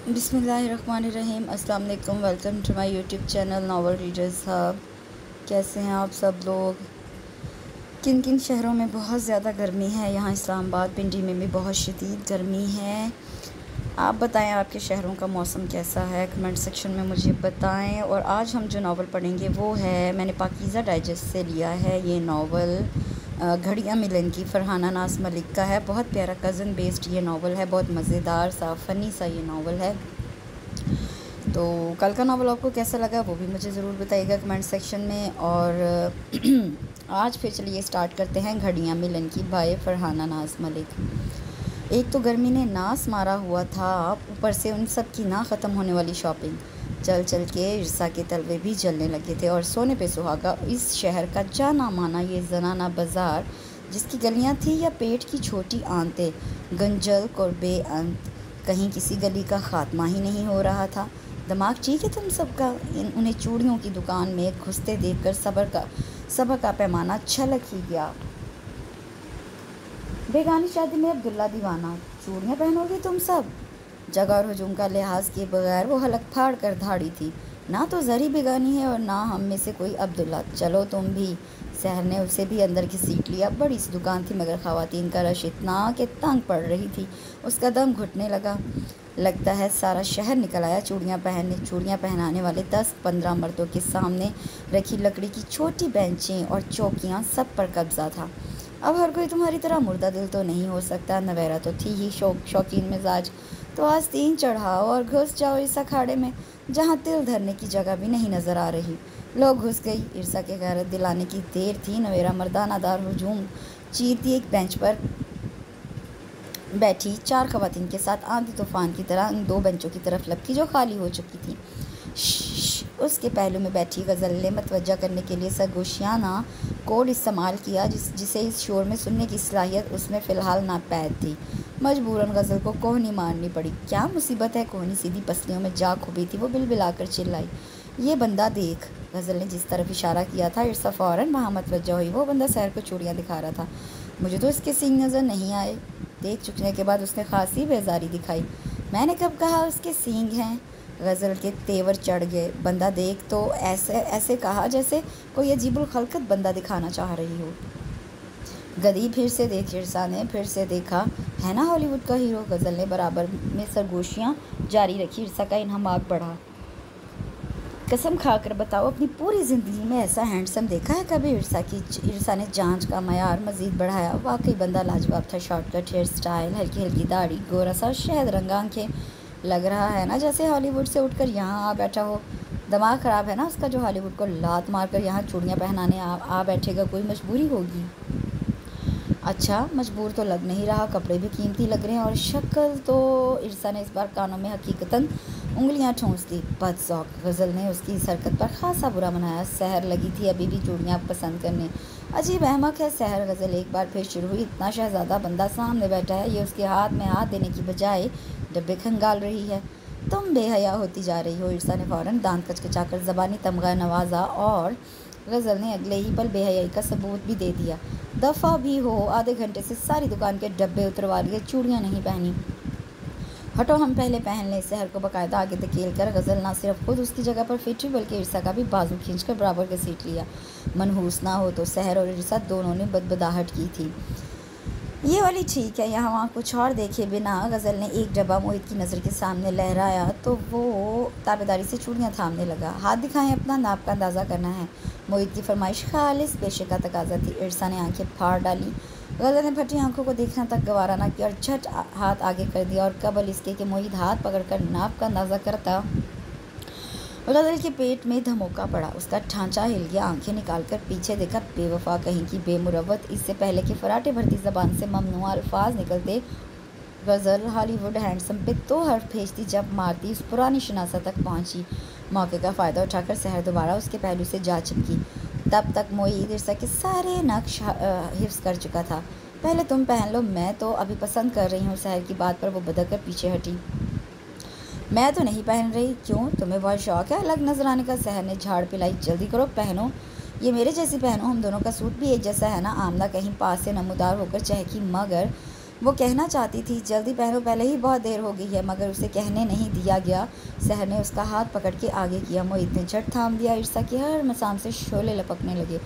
बिस्मिल्लाहिर्रहमानिर्रहीम। अस्सलाम वालेकुम। Welcome to my YouTube channel Novel Readers Hub. कैसे हैं आप सब लोग? किन किन शहरों में बहुत ज़्यादा गर्मी है? यहाँ इस्लामाबाद पिंडी में भी बहुत शदीद गर्मी है। आप बताएं आपके शहरों का मौसम कैसा है, कमेंट सेक्शन में मुझे बताएं। और आज हम जो नावल पढ़ेंगे वो है, मैंने पाकीज़ा डाइजेस्ट से लिया है ये नावल, घड़ियाँ मिलन की, फरहाना नाज मलिक का है। बहुत प्यारा कज़न बेस्ड ये नावल है, बहुत मज़ेदार सा फ़नी सा ये नावल है। तो कल का नावल आपको कैसा लगा वो भी मुझे ज़रूर बताइएगा कमेंट सेक्शन में। और आज फिर चलिए स्टार्ट करते हैं घड़ियाँ मिलन की बाय फरहाना नाज मलिक। एक तो गर्मी ने नास मारा हुआ था, ऊपर से उन सब की ना ख़त्म होने वाली शॉपिंग। चल चल के इरसा के तलवे भी जलने लगे थे और सोने पे सुहागा इस शहर का जाना माना ये जनाना बाज़ार, जिसकी गलियां थी या पेट की छोटी आंतें, गंजल और बेअंत। कहीं किसी गली का ख़ात्मा ही नहीं हो रहा था। दिमाग ठीक है तुम सबका? उन्हें चूड़ियों की दुकान में घुसते देखकर सब्र का पैमाना छलक ही गया। बेगानी शादी में अब्दुल्ला दीवाना, चूड़ियाँ पहनोगी तुम सब? जगह और हजूम का लिहाज किए बगैर वो हलक फाड़ कर धाड़ी थी। ना तो जरी बेगानी है और ना हम में से कोई अब्दुल्ला, चलो तुम भी। सहर ने उसे भी अंदर घसीट लिया। बड़ी सी दुकान थी मगर ख़वातीन का रश इतना कि तंग पड़ रही थी। उसका दम घुटने लगा। लगता है सारा शहर निकल आया चूड़ियाँ पहनाने वाले 10-15 मर्दों के सामने रखी लकड़ी की छोटी बेंचें और चौकियाँ, सब पर कब्जा था। अब हर कोई तुम्हारी तरह मुर्दा दिल तो नहीं हो सकता। नवेरा तो थी ही शौकीन मिजाज, तो आज 3 चढ़ाओ और घुस जाओ इस अखाड़े में जहाँ तिल धरने की जगह भी नहीं नज़र आ रही। लोग घुस गई। इरसा के गैरत दिलाने की देर थी। नवेरा मर्दानादार हुजूम चीरती एक बेंच पर बैठी 4 ख़वातीन के साथ आंधी तूफान की तरह इन 2 बेंचों की तरफ लपकी जो खाली हो चुकी थी। उसके पहलू में बैठी गज़ल ने मतवज्जा करने के लिए सरगोशियाना कोड इस्तेमाल किया, जिसे इस शोर में सुनने की सलाहियत उसमें फ़िलहाल नापैद थी। मजबूरन गज़ल को कोहनी मारनी पड़ी। क्या मुसीबत है? कोहनी सीधी पसलियों में जा खुबी थी। वो बिलबिलाकर चिल्लाई, ये बंदा देख। गज़ल ने जिस तरफ इशारा किया था इरसा फ़ौरन वहाँ मतवज्जा हुई। वो बंदा सहर को चूड़ियाँ दिखा रहा था। मुझे तो इसके सींग नज़र नहीं आए। देख चुकने के बाद उसने खासी बेजारी दिखाई। मैंने कब कहा उसके सींग हैं? गज़ल के तेवर चढ़ गए। बंदा देख तो ऐसे कहा जैसे कोई अजीबुल खलकत बंदा दिखाना चाह रही हो। गधी फिर से देख। इरसा ने फिर से देखा। है ना हॉलीवुड का हीरो? गज़ल ने बराबर में सरगोशियाँ जारी रखी। इरसा का इन्हमाक बढ़ा। कसम खाकर बताओ, अपनी पूरी ज़िंदगी में ऐसा हैंडसम देखा है कभी? इरसा ने जांच का मयार मज़ीद बढ़ाया। वाकई बंदा लाजवाब था। शॉर्टकट हेयर स्टाइल, हल्की हल्की दाढ़ी, गोरा सा शहद रंग आँखें। लग रहा है ना जैसे हॉलीवुड से उठकर यहाँ आ बैठा हो। दिमाग ख़राब है ना उसका जो हॉलीवुड को लात मारकर यहाँ चूड़ियाँ पहनाने आ बैठेगा। कोई मजबूरी होगी। अच्छा, मजबूर तो लग नहीं रहा। कपड़े भी कीमती लग रहे हैं और शक्ल तो। इरसा ने इस बार कानों में हकीकतन उंगलियां ठूंस दी। बदज़ौक़। गज़ल ने उसकी इस हरकत पर खासा बुरा मनाया। सहर लगी थी अभी भी चूड़ियाँ पसंद करने। अजीब अहमक है सहर। गज़ल एक बार फिर शुरू हुई। इतना शहज़ादा बंदा सामने बैठा है, ये उसके हाथ में हाथ देने की बजाय डब्बे खंगाल रही है। तुम बेहया होती जा रही हो। इरसा ने फ़ौरन दांत कचकचाकर ज़बानी तमगा नवाजा और गज़ल ने अगले ही पल बेहयाई का सबूत भी दे दिया। दफ़ा भी हो, आधे घंटे से सारी दुकान के डब्बे उतरवा लिए, चूड़ियाँ नहीं पहनी। हटो, हम पहले पहन लें। सहर को बाकायदा आगे धकेल कर गज़ल ना सिर्फ खुद उसकी जगह पर फिटी बल्कि इरसा का भी बाजू खींचकर बराबर के सीट लिया। मनहूस ना हो तो सहर और इरसा दोनों ने बदबदाहट की थी। ये वाली ठीक है, यहाँ वहाँ कुछ और देखे बिना गज़ल ने एक डब्बा मोहित की नज़र के सामने लहराया तो वो ताबेदारी से चूड़ियाँ थामने लगा। हाथ दिखाएं, अपना नाप का अंदाज़ा करना है। मोहित की फरमाइश खालिस पेशे का तकाजा थी। इरसा ने आंखें फाड़ डाली। गज़ल ने फटी आंखों को देखना तक गवारा ना किया और झट हाथ आगे कर दिया। और कबल इसके कि मोहित हाथ पकड़कर नाप का अंदाज़ा करता, गज़ल के पेट में धमोका पड़ा। उसका ढांचा हिल गया। आंखें निकालकर पीछे देखा। बेवफा कहीं की बेमुरवत। इससे पहले कि फराटे भरती ज़बान से ममनुआ अल्फाज निकलते, गज़ल हॉलीवुड हैंडसम पे तो हर्फ भेजती जब मारती उस पुरानी शनासा तक पहुंची। मौके का फ़ायदा उठाकर सहर दोबारा उसके पहलू से जा चिपकी। तब तक मोईद इरसा के सारे नक्श हिफ्स कर चुका था। पहले तुम पहन लो, मैं तो अभी पसंद कर रही हूँ। सहर की बात पर वो बदल कर पीछे हटी। मैं तो नहीं पहन रही। क्यों? तुम्हें बहुत शौक़ है अलग नजर आने का? सहर ने झाड़ पिलाई। जल्दी करो, पहनो। ये मेरे जैसी पहनो। हम दोनों का सूट भी एक जैसा है ना? आमना कहीं पास से नमूदार होकर चहकी, मगर वो कहना चाहती थी जल्दी पहनो, पहले ही बहुत देर हो गई है, मगर उसे कहने नहीं दिया गया। सहर ने उसका हाथ पकड़ के आगे किया। मोहित ने झट थाम दिया। ईर्षा के हर मसाम से शोले लपकने लगे।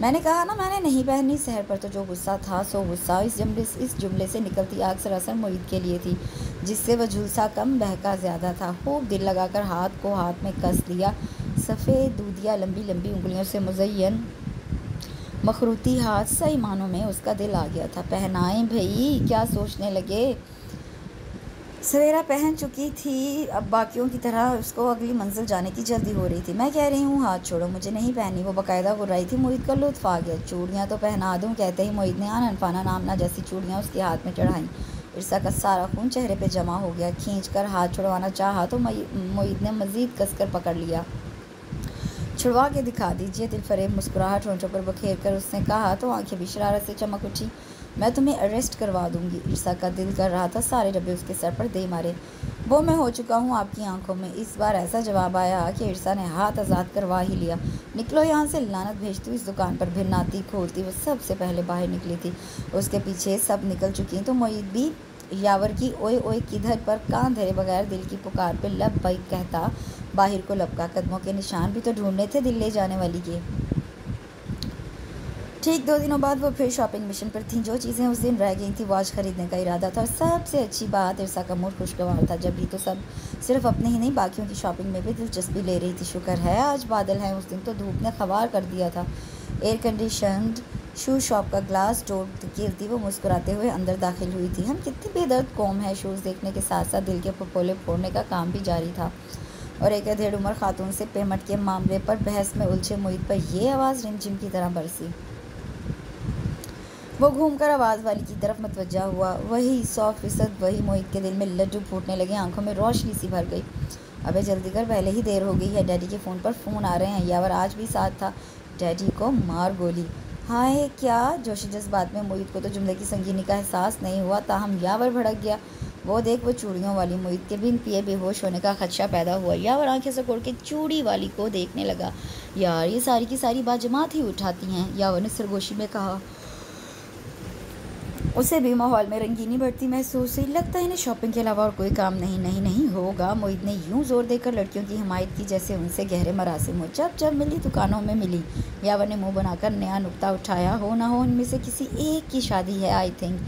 मैंने कहा ना मैंने नहीं पहनी। सहर पर तो जो गुस्सा था सो गुस्सा। इस जुमले से निकलती आग सरासर मोहित के लिए थी, जिससे वह झुलसा कम बहका ज़्यादा था। खूब दिल लगाकर हाथ को हाथ में कस लिया। सफ़ेद दूधिया लंबी लंबी उंगलियों से मुज़य्यन मखरूती हाथ, सही मानों में उसका दिल आ गया था। पहनाएं भई, क्या सोचने लगे। सवेरा पहन चुकी थी, अब बाकियों की तरह उसको अगली मंजिल जाने की जल्दी हो रही थी। मैं कह रही हूँ हाथ छोड़ो, मुझे नहीं पहनी। वो बाकायदा गुर्राई थी। मोहित का लुत्फ आ गया। चूड़ियाँ तो पहना दूँ, कहते ही मोहित ने आनन फाना नामना जैसी चूड़ियाँ उसके हाथ में चढ़ाईं। ईर्षा का सारा खून चेहरे पे जमा हो गया। खींचकर हाथ छुड़वाना चाहा तो मोहित ने मज़ीद कसकर पकड़ लिया। छुड़वा के दिखा दीजिए। दिलफरेब मुस्कुराहट होंठों पर बखेर कर उसने कहा तो आंखें भी शरारत से चमक उठी। मैं तुम्हें अरेस्ट करवा दूंगी। ईर्षा का दिल कर रहा था सारे डब्बे उसके सर पर दे मारे। वो मैं हो चुका हूँ आपकी आंखों में। इस बार ऐसा जवाब आया कि ईर्षा ने हाथ आज़ाद करवा ही लिया। निकलो यहाँ से, लानत भेजती हूँ इस दुकान पर। भिन्नाती खोलती वो सबसे पहले बाहर निकली थी। उसके पीछे सब निकल चुकी तो मोहित भी यावर की ओए ओए किधर पर कान धरे बगैर दिल की पुकार पे लब बाइक कहता बाहर को लपका। कदमों के निशान भी तो ढूंढने थे दिल ले जाने वाली के। ठीक 2 दिनों बाद वो फिर शॉपिंग मिशन पर थी। जो चीज़ें उस दिन रह गई थी वो आज खरीदने का इरादा था। और सबसे अच्छी बात, ईर्षा का मूड खुशगवार था। जब भी तो सब सिर्फ अपने ही नहीं बाकियों की शॉपिंग में भी दिलचस्पी ले रही थी। शुक्र है आज बादल हैं। उस दिन तो धूप ने खवार कर दिया था। एयर कंडीशनड शू शॉप का ग्लास डोर गिरती वो मुस्कुराते हुए अंदर दाखिल हुई थी। हम कितनी बेदर्द कौम है। शूज़ देखने के साथ साथ दिल के फपोले फोड़ने का काम भी जारी था। और एक अधेड़ उम्र खातून से पेमेंट के मामले पर बहस में उलझे मोहित पर यह आवाज़ रिमझिम की तरह बरसी। वो घूमकर आवाज़ वाली की तरफ मतवज्जा हुआ। वही 100% वही। मोहित के दिल में लड्डू फूटने लगे, आंखों में रोशनी सी भर गई। अबे जल्दी कर, पहले ही देर हो गई है। डैडी के फ़ोन पर फ़ोन आ रहे हैं। यावर आज भी साथ था। डैडी को मार गोली। हाय क्या जोशी जज्बात में मोहित को तो जुमले की संगीनी का एहसास नहीं हुआ, ताहम यावर भड़क गया। वो देख वो चूड़ियों वाली। मोहित के बिन पिए बेहोश होने का खदशा पैदा हुआ। यावर आंखें सकोड़ के चूड़ी वाली को देखने लगा। यार ये सारी की सारी बाजमात ही उठाती हैं, यावर ने सरगोशी में कहा। उसे भी माहौल में रंगीनी बढ़ती महसूस हुई। लगता है इन्हें शॉपिंग के अलावा और कोई काम नहीं होगा। मोहित ने यूं जोर देकर लड़कियों की हिमायत की जैसे उनसे गहरे मरासिम हो। जब मिली दुकानों में मिली। यावर ने मुंह बनाकर नया नुक्ता उठाया। हो ना हो इनमें से किसी एक की शादी है। आई थिंक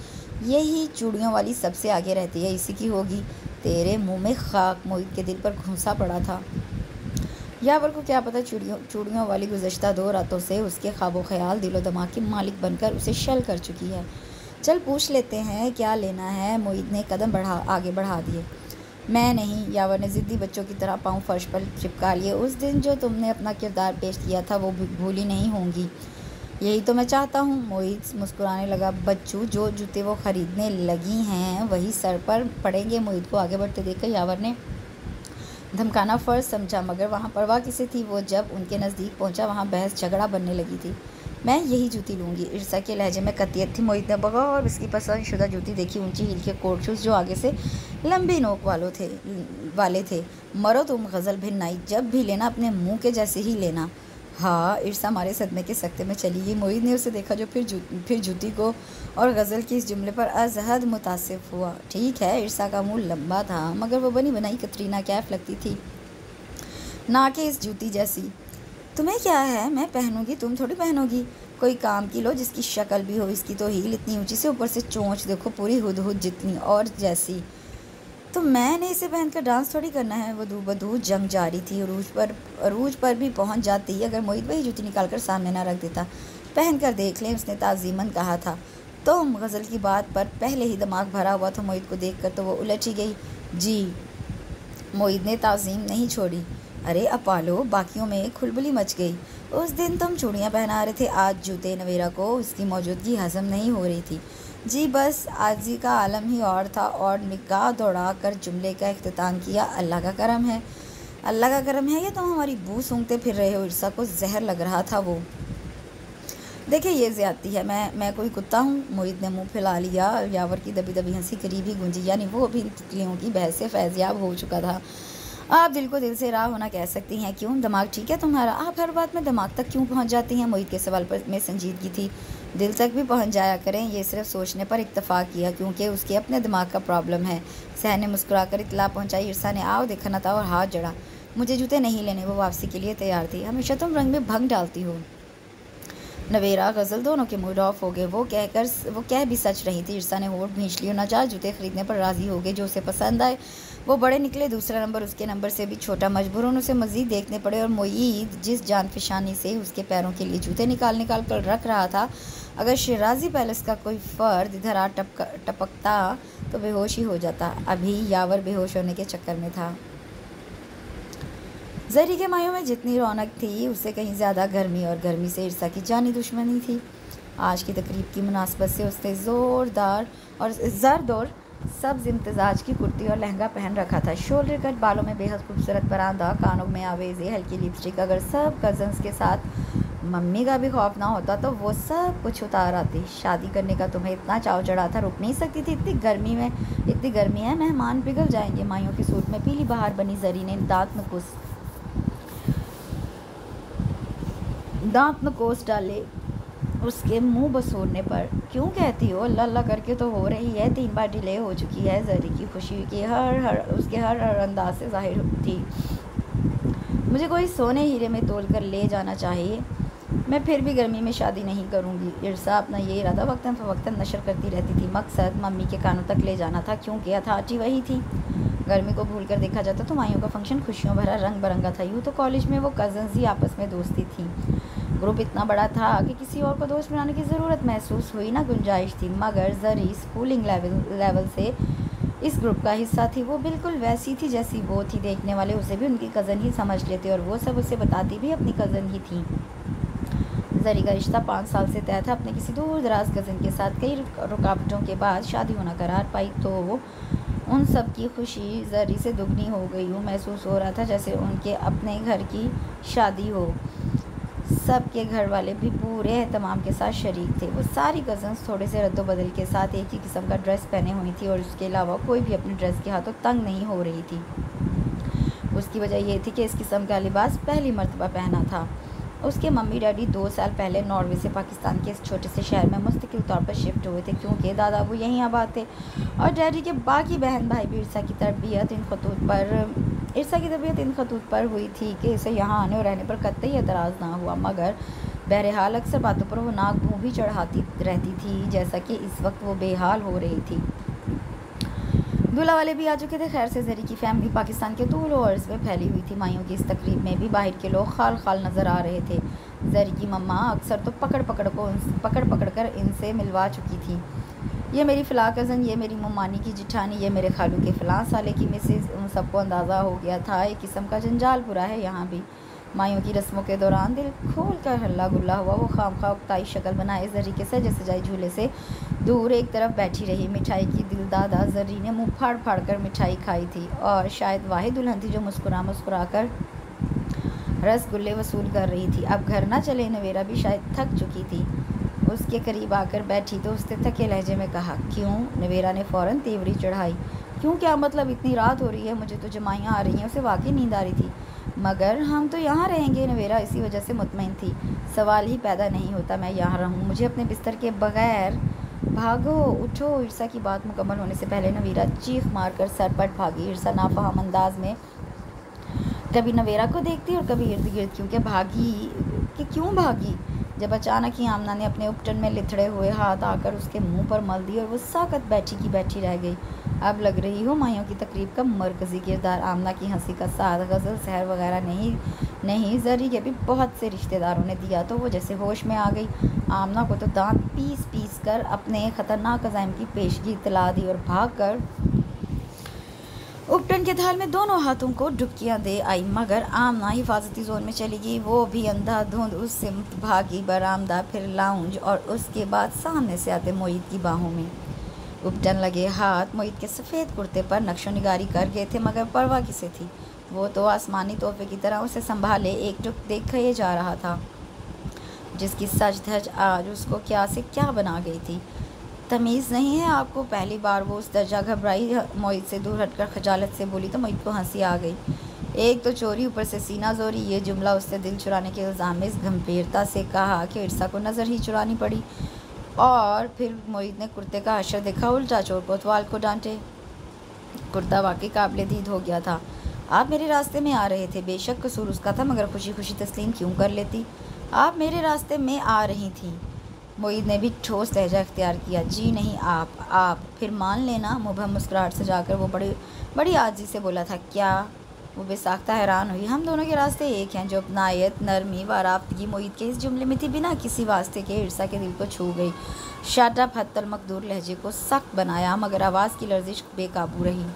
यही चूड़ियों वाली सबसे आगे रहती है, इसी की होगी। तेरे मुँह में खाक। मोहित के दिल पर घूंसा पड़ा था। यावर को क्या पता चूड़ियों वाली गुज़श्ता 2 रातों से उसके ख्वाबो ख्याल दिलो दिमाग की मालिक बनकर उसे शल कर चुकी है। चल पूछ लेते हैं क्या लेना है। मोहित ने कदम आगे बढ़ा दिए। मैं नहीं। यावर ने ज़िद्दी बच्चों की तरह पाँव फर्श पर चिपका लिए। उस दिन जो तुमने अपना किरदार पेश किया था वो भूली नहीं होंगी। यही तो मैं चाहता हूँ। मोहित मुस्कुराने लगा। बच्चू, जो जूते वो खरीदने लगी हैं वही सर पर पड़ेंगे। मोहित को आगे बढ़ते देखकर यावर ने धमकाना फ़र्ज समझा, मगर वहाँ परवाह किसे थी। वो जब उनके नज़दीक पहुँचा वहाँ बहस झगड़ा बनने लगी थी। मैं यही जूती लूँगी। ईर्षा के लहजे में कतियत थी। मोहित ने बगा और उसकी पसंद शुदा जूती देखी। ऊंची हील के कोट शूज़ जो आगे से लंबी नोक वाले थे। मरो तुम गज़ल भिन्नाई, जब भी लेना अपने मुंह के जैसे ही लेना। हाँ। ईर्षा मारे सदमे के सकते में चली गई। मोहित ने उसे देखा जो फिर जूती को और गज़ल की इस जुमले पर अजहद मुतासिफ हुआ। ठीक है, ईर्षा का मुँह लंबा था मगर वो बनी बनाई कतरीना कैफ लगती थी, ना कि इस जूती जैसी। तुम्हें क्या है, मैं पहनूंगी, तुम थोड़ी पहनोगी। कोई काम की लो जिसकी शक्ल भी हो। इसकी तो हील इतनी ऊंची से, ऊपर से चोंच देखो पूरी हुदहुद जितनी और जैसी। तो मैंने इसे पहनकर डांस थोड़ी करना है। वो बदू जंग जारी थी। अरूज पर भी पहुंच जाती अगर मोहित वही जूती निकालकर सामने ना रख देता। पहन कर देख लें, उसने ताज़ीमन कहा था। तुम गज़ल की बात पर पहले ही दिमाग भरा हुआ था। मोहित को देख कर तो वो उलट ही गई। जी। मोहित ने ताज़ीम नहीं छोड़ी। अरे अपालो, बाकियों में खुलबुली मच गई। उस दिन तुम चूड़ियाँ पहना रहे थे, आज जूते। नवेरा को उसकी मौजूदगी हजम नहीं हो रही थी। जी बस आजी का आलम ही और था। और निगाह दौड़ा कर जुमले का इख्तिताम किया। अल्लाह का करम है। अल्लाह का करम है या तुम हमारी बू सूंघते फिर रहे हो। ईर्षा को जहर लग रहा था वो। देखिए ये ज़्यादती है। मैं कोई कुत्ता हूँ। मोहित ने मुंह फैला लिया। यावर की दबी दबी हंसी करीब ही गूंजी, यानी वो भी तितलियों की बहस से फैज़याब हो चुका था। आप दिल को दिल से राह होना कह सकती हैं, क्यों दिमाग ठीक है तुम्हारा? आप हर बात में दिमाग तक क्यों पहुंच जाती हैं? मोहित के सवाल पर में संजीदगी थी। दिल तक भी पहुंच जाया करें, ये सिर्फ सोचने पर इत्तेफाक किया क्योंकि उसके अपने दिमाग का प्रॉब्लम है। सहन ने मुस्कुराकर इतला पहुंचाई। ईर्षा ने आओ देखा न था और हाथ जड़ा। मुझे जूते नहीं लेने, वो वापसी के लिए तैयार थी। हमेशा तुम रंग में भंग डालती हो। नवेरा गज़ल दोनों के मूड ऑफ हो गए। वो कह भी सच रही थी। ईर्षा ने होठ भींच ली और नाजायज़ जूते खरीदने पर राज़ी हो गए जो उसे पसंद आए। वो बड़े निकले, दूसरा नंबर उसके नंबर से भी छोटा। मजबूरन उसे मज़ीद देखने पड़े और मोईद जिस जानफिशानी से उसके पैरों के लिए जूते निकाल कर रख रहा था, अगर शिराजी पैलेस का कोई फ़र्द इधर आ टपकता तो बेहोश ही हो जाता। अभी यावर बेहोश होने के चक्कर में था। जरी के मायों में जितनी रौनक थी उससे कहीं ज़्यादा गर्मी, और गर्मी से ईर्षा की जानी दुश्मनी थी। आज की तकरीब की मुनासबत से उसने ज़ोरदार और जर्द और सब्ज़ इम्तिजाज की कुर्ती और लहंगा पहन रखा था। शोल्डर कट बालों में बेहद खूबसूरत परांदा, कानों में आवेज़े हल्की लिपस्टिक। अगर सब कज़न्स के साथ मम्मी का भी खौफ ना होता तो वो सब कुछ उतार आती। शादी करने का तुम्हें इतना चाव चढ़ा था, रुक नहीं सकती थी? इतनी गर्मी है, मेहमान पिघल जाएंगे। माइयों के सूट में पीली बहार बनी जरी ने दांत नकोस डाले उसके मुंह बसोरने पर। क्यों कहती हो? अल्लाह अल्लाह करके तो हो रही है, 3 बार डिले हो चुकी है। जरी की खुशी की उसके हर अंदाज से जाहिर थी। मुझे कोई सोने हीरे में तोल कर ले जाना चाहिए। मैं फिर भी गर्मी में शादी नहीं करूंगी। ईर्षा अपना ये इरादा वक्तन फ़वक्तन नशर करती रहती थी। मकसद मम्मी के कानों तक ले जाना था, क्योंकि अथॉरिटी वही थी। गर्मी को भूल कर देखा जाता तो माइयों का फंक्शन खुशियों भरा रंग बिरंगा था। यूँ तो कॉलेज में वो कज़न्स ही आपस में दोस्ती थी। ग्रुप इतना बड़ा था कि किसी और को दोस्त बनाने की ज़रूरत महसूस हुई ना गुंजाइश थी। मगर जरी स्कूलिंग लेवल से इस ग्रुप का हिस्सा थी। वो बिल्कुल वैसी थी जैसी वो थी। देखने वाले उसे भी उनकी कज़न ही समझ लेते और वो सब उसे बताती भी अपनी कज़न ही थी। जरी का रिश्ता 5 साल से तय था अपने किसी दूर दराज कज़न के साथ। कई रुकावटों के बाद शादी होना करार पाई तो उन सब की खुशी जरी से दुगनी हो गई। यूँ महसूस हो रहा था जैसे उनके अपने घर की शादी हो। सबके घर वाले भी पूरे एहतमाम के साथ शरीक थे। वो सारी कज़न्स थोड़े से रद्दोबदल के साथ एक ही किस्म का ड्रेस पहने हुई थी और उसके अलावा कोई भी अपने ड्रेस के हाथों तंग नहीं हो रही थी। उसकी वजह यह थी कि इस किस्म का लिबास पहली मर्तबा पहना था। उसके मम्मी डैडी 2 साल पहले नॉर्वे से पाकिस्तान के इस छोटे से शहर में मुस्तकिल तौर पर शिफ्ट हुए थे, क्योंकि दादा वो यहीं आबाद थे और डैडी के बाकी बहन भाई भी। ईर्षा की तबीयत इन खतूत पर हुई थी कि इसे यहाँ आने और रहने पर कतई एतराज़ ना हुआ। मगर बहरहाल अक्सर बातों पर वो नाक भूँ भी चढ़ाती रहती थी, जैसा कि इस वक्त वो बेहाल हो रही थी। दूल्हा वाले भी आ चुके थे। खैर से जरी की फैमिली पाकिस्तान के तूल और अर्ज़ में फैली हुई थी। माइयों की इस तकरीब में भी बाहर के लोग खाल खाल नज़र आ रहे थे। जरी की मम्मा अक्सर तो पकड़ पकड़ कर इनसे मिलवा चुकी थी। ये मेरी फ़लाँ कज़न, ये मेरी मुमानी की जिठानी, ये मेरे खालू के फ़लाँ साले की मिसेज़। उन सबको अंदाज़ा हो गया था एक किस्म का जंजाल पूरा है यहाँ भी। माइयों की रस्मों के दौरान दिल खोल कर हल्ला गुल्ला हुआ। वो खामखा उकताई शक्ल बनाए जरी के सजे सजाई झूले से दूर एक तरफ बैठी रही। मिठाई की दिलदादा जरी ने मुँह फाड़ फाड़ कर मिठाई खाई थी और शायद वाहिद दुल्हन थी जो मुस्कुरा कर रसगुल्ले वसूल कर रही थी। अब घर ना चले, नवेरा भी शायद थक चुकी थी। उसके करीब आकर बैठी तो उसने थके लहजे में कहा, क्यों? नवेरा ने फ़ौरन तेवरी चढ़ाई। क्यों क्या मतलब? इतनी रात हो रही है, मुझे तो जमाइयाँ आ रही हैं। उसे वाकई नींद आ रही थी। मगर हम तो यहाँ रहेंगे। नवेरा इसी वजह से मुतमईन थी। सवाल ही पैदा नहीं होता मैं यहाँ रहूँ। मुझे अपने बिस्तर के बगैर भागो, उठो। ईर्षा की बात मुकम्मल होने से पहले नवेरा चीख मारकर सरपट भागी। ईर्षा नाफहम अंदाज में कभी नवेरा को देखती और कभी इर्द गिर्द। क्यों भागी? जब अचानक ही आमना ने अपने उपटन में लिथड़े हुए हाथ आकर उसके मुंह पर मल दी और वो साकत बैठी की बैठी रह गई। अब लग रही हो माइयों की तकरीब का मरकज़ी किरदार। आमना की हंसी का साथ गज़ल सहर वगैरह नहीं जरी के भी बहुत से रिश्तेदारों ने दिया तो वो जैसे होश में आ गई। आमना को तो दांत पीस कर अपने ख़तरनाक अज़ाइम की पेशगी इतला दी और भाग कर उपटन के थाल में दोनों हाथों को डुबकियां दे आई। मगर आमना हिफाजती जोन में चली गई। वो भी अंधाधुंध उस सिमत भागी। बरामदा, फिर लाउंज और उसके बाद सामने से आते मोईद की बाहों में। उपटन लगे हाथ मोईद के सफ़ेद कुर्ते पर नक्शो निगारी कर गए थे, मगर परवाह किसे थी? वो तो आसमानी तोहफे की तरह उसे संभाले एकटुक देखे जा रहा था, जिसकी सच धज आज उसको क्या से क्या बना गई थी। तमीज़ नहीं है आपको? पहली बार वो उस दर्जा घबराई मोईद से दूर हटकर खजालत से बोली तो मोईद को हंसी आ गई। एक तो चोरी, ऊपर से सीना जोरी। ये जुमला उससे दिल चुराने के इल्ज़ाम में इस गंभीरता से कहा कि इरसा को नज़र ही चुरानी पड़ी। और फिर मोहित ने कुर्ते का हशर देखा, उल्टा चोर कोतवाल को डांटे। कुर्ता वाकई काबिल दीद हो गया था। आप मेरे रास्ते में आ रहे थे, बेशक कसूर उसका था, मगर खुशी खुशी तस्लीम क्यों कर लेती। आप मेरे रास्ते में आ रही थी। मोईद ने भी ठोस लहजा इख्तियार किया। जी नहीं, आप फिर मान लेना। मुबहम मुस्कुराहट से जाकर वो बड़ी आजी से बोला था। क्या? वो बेसाख्ता हैरान हुई। हम दोनों के रास्ते एक हैं। जो अपनायत, नरमी व आराफ्तगी मोईद के इस जुमले में थी, बिना किसी वास्ते के इरसा के दिल को छू गई। शाटअप हत्तल मकदूर लहजे को सख्त बनाया, मगर आवाज़ की लर्जिश बेकाबू रही।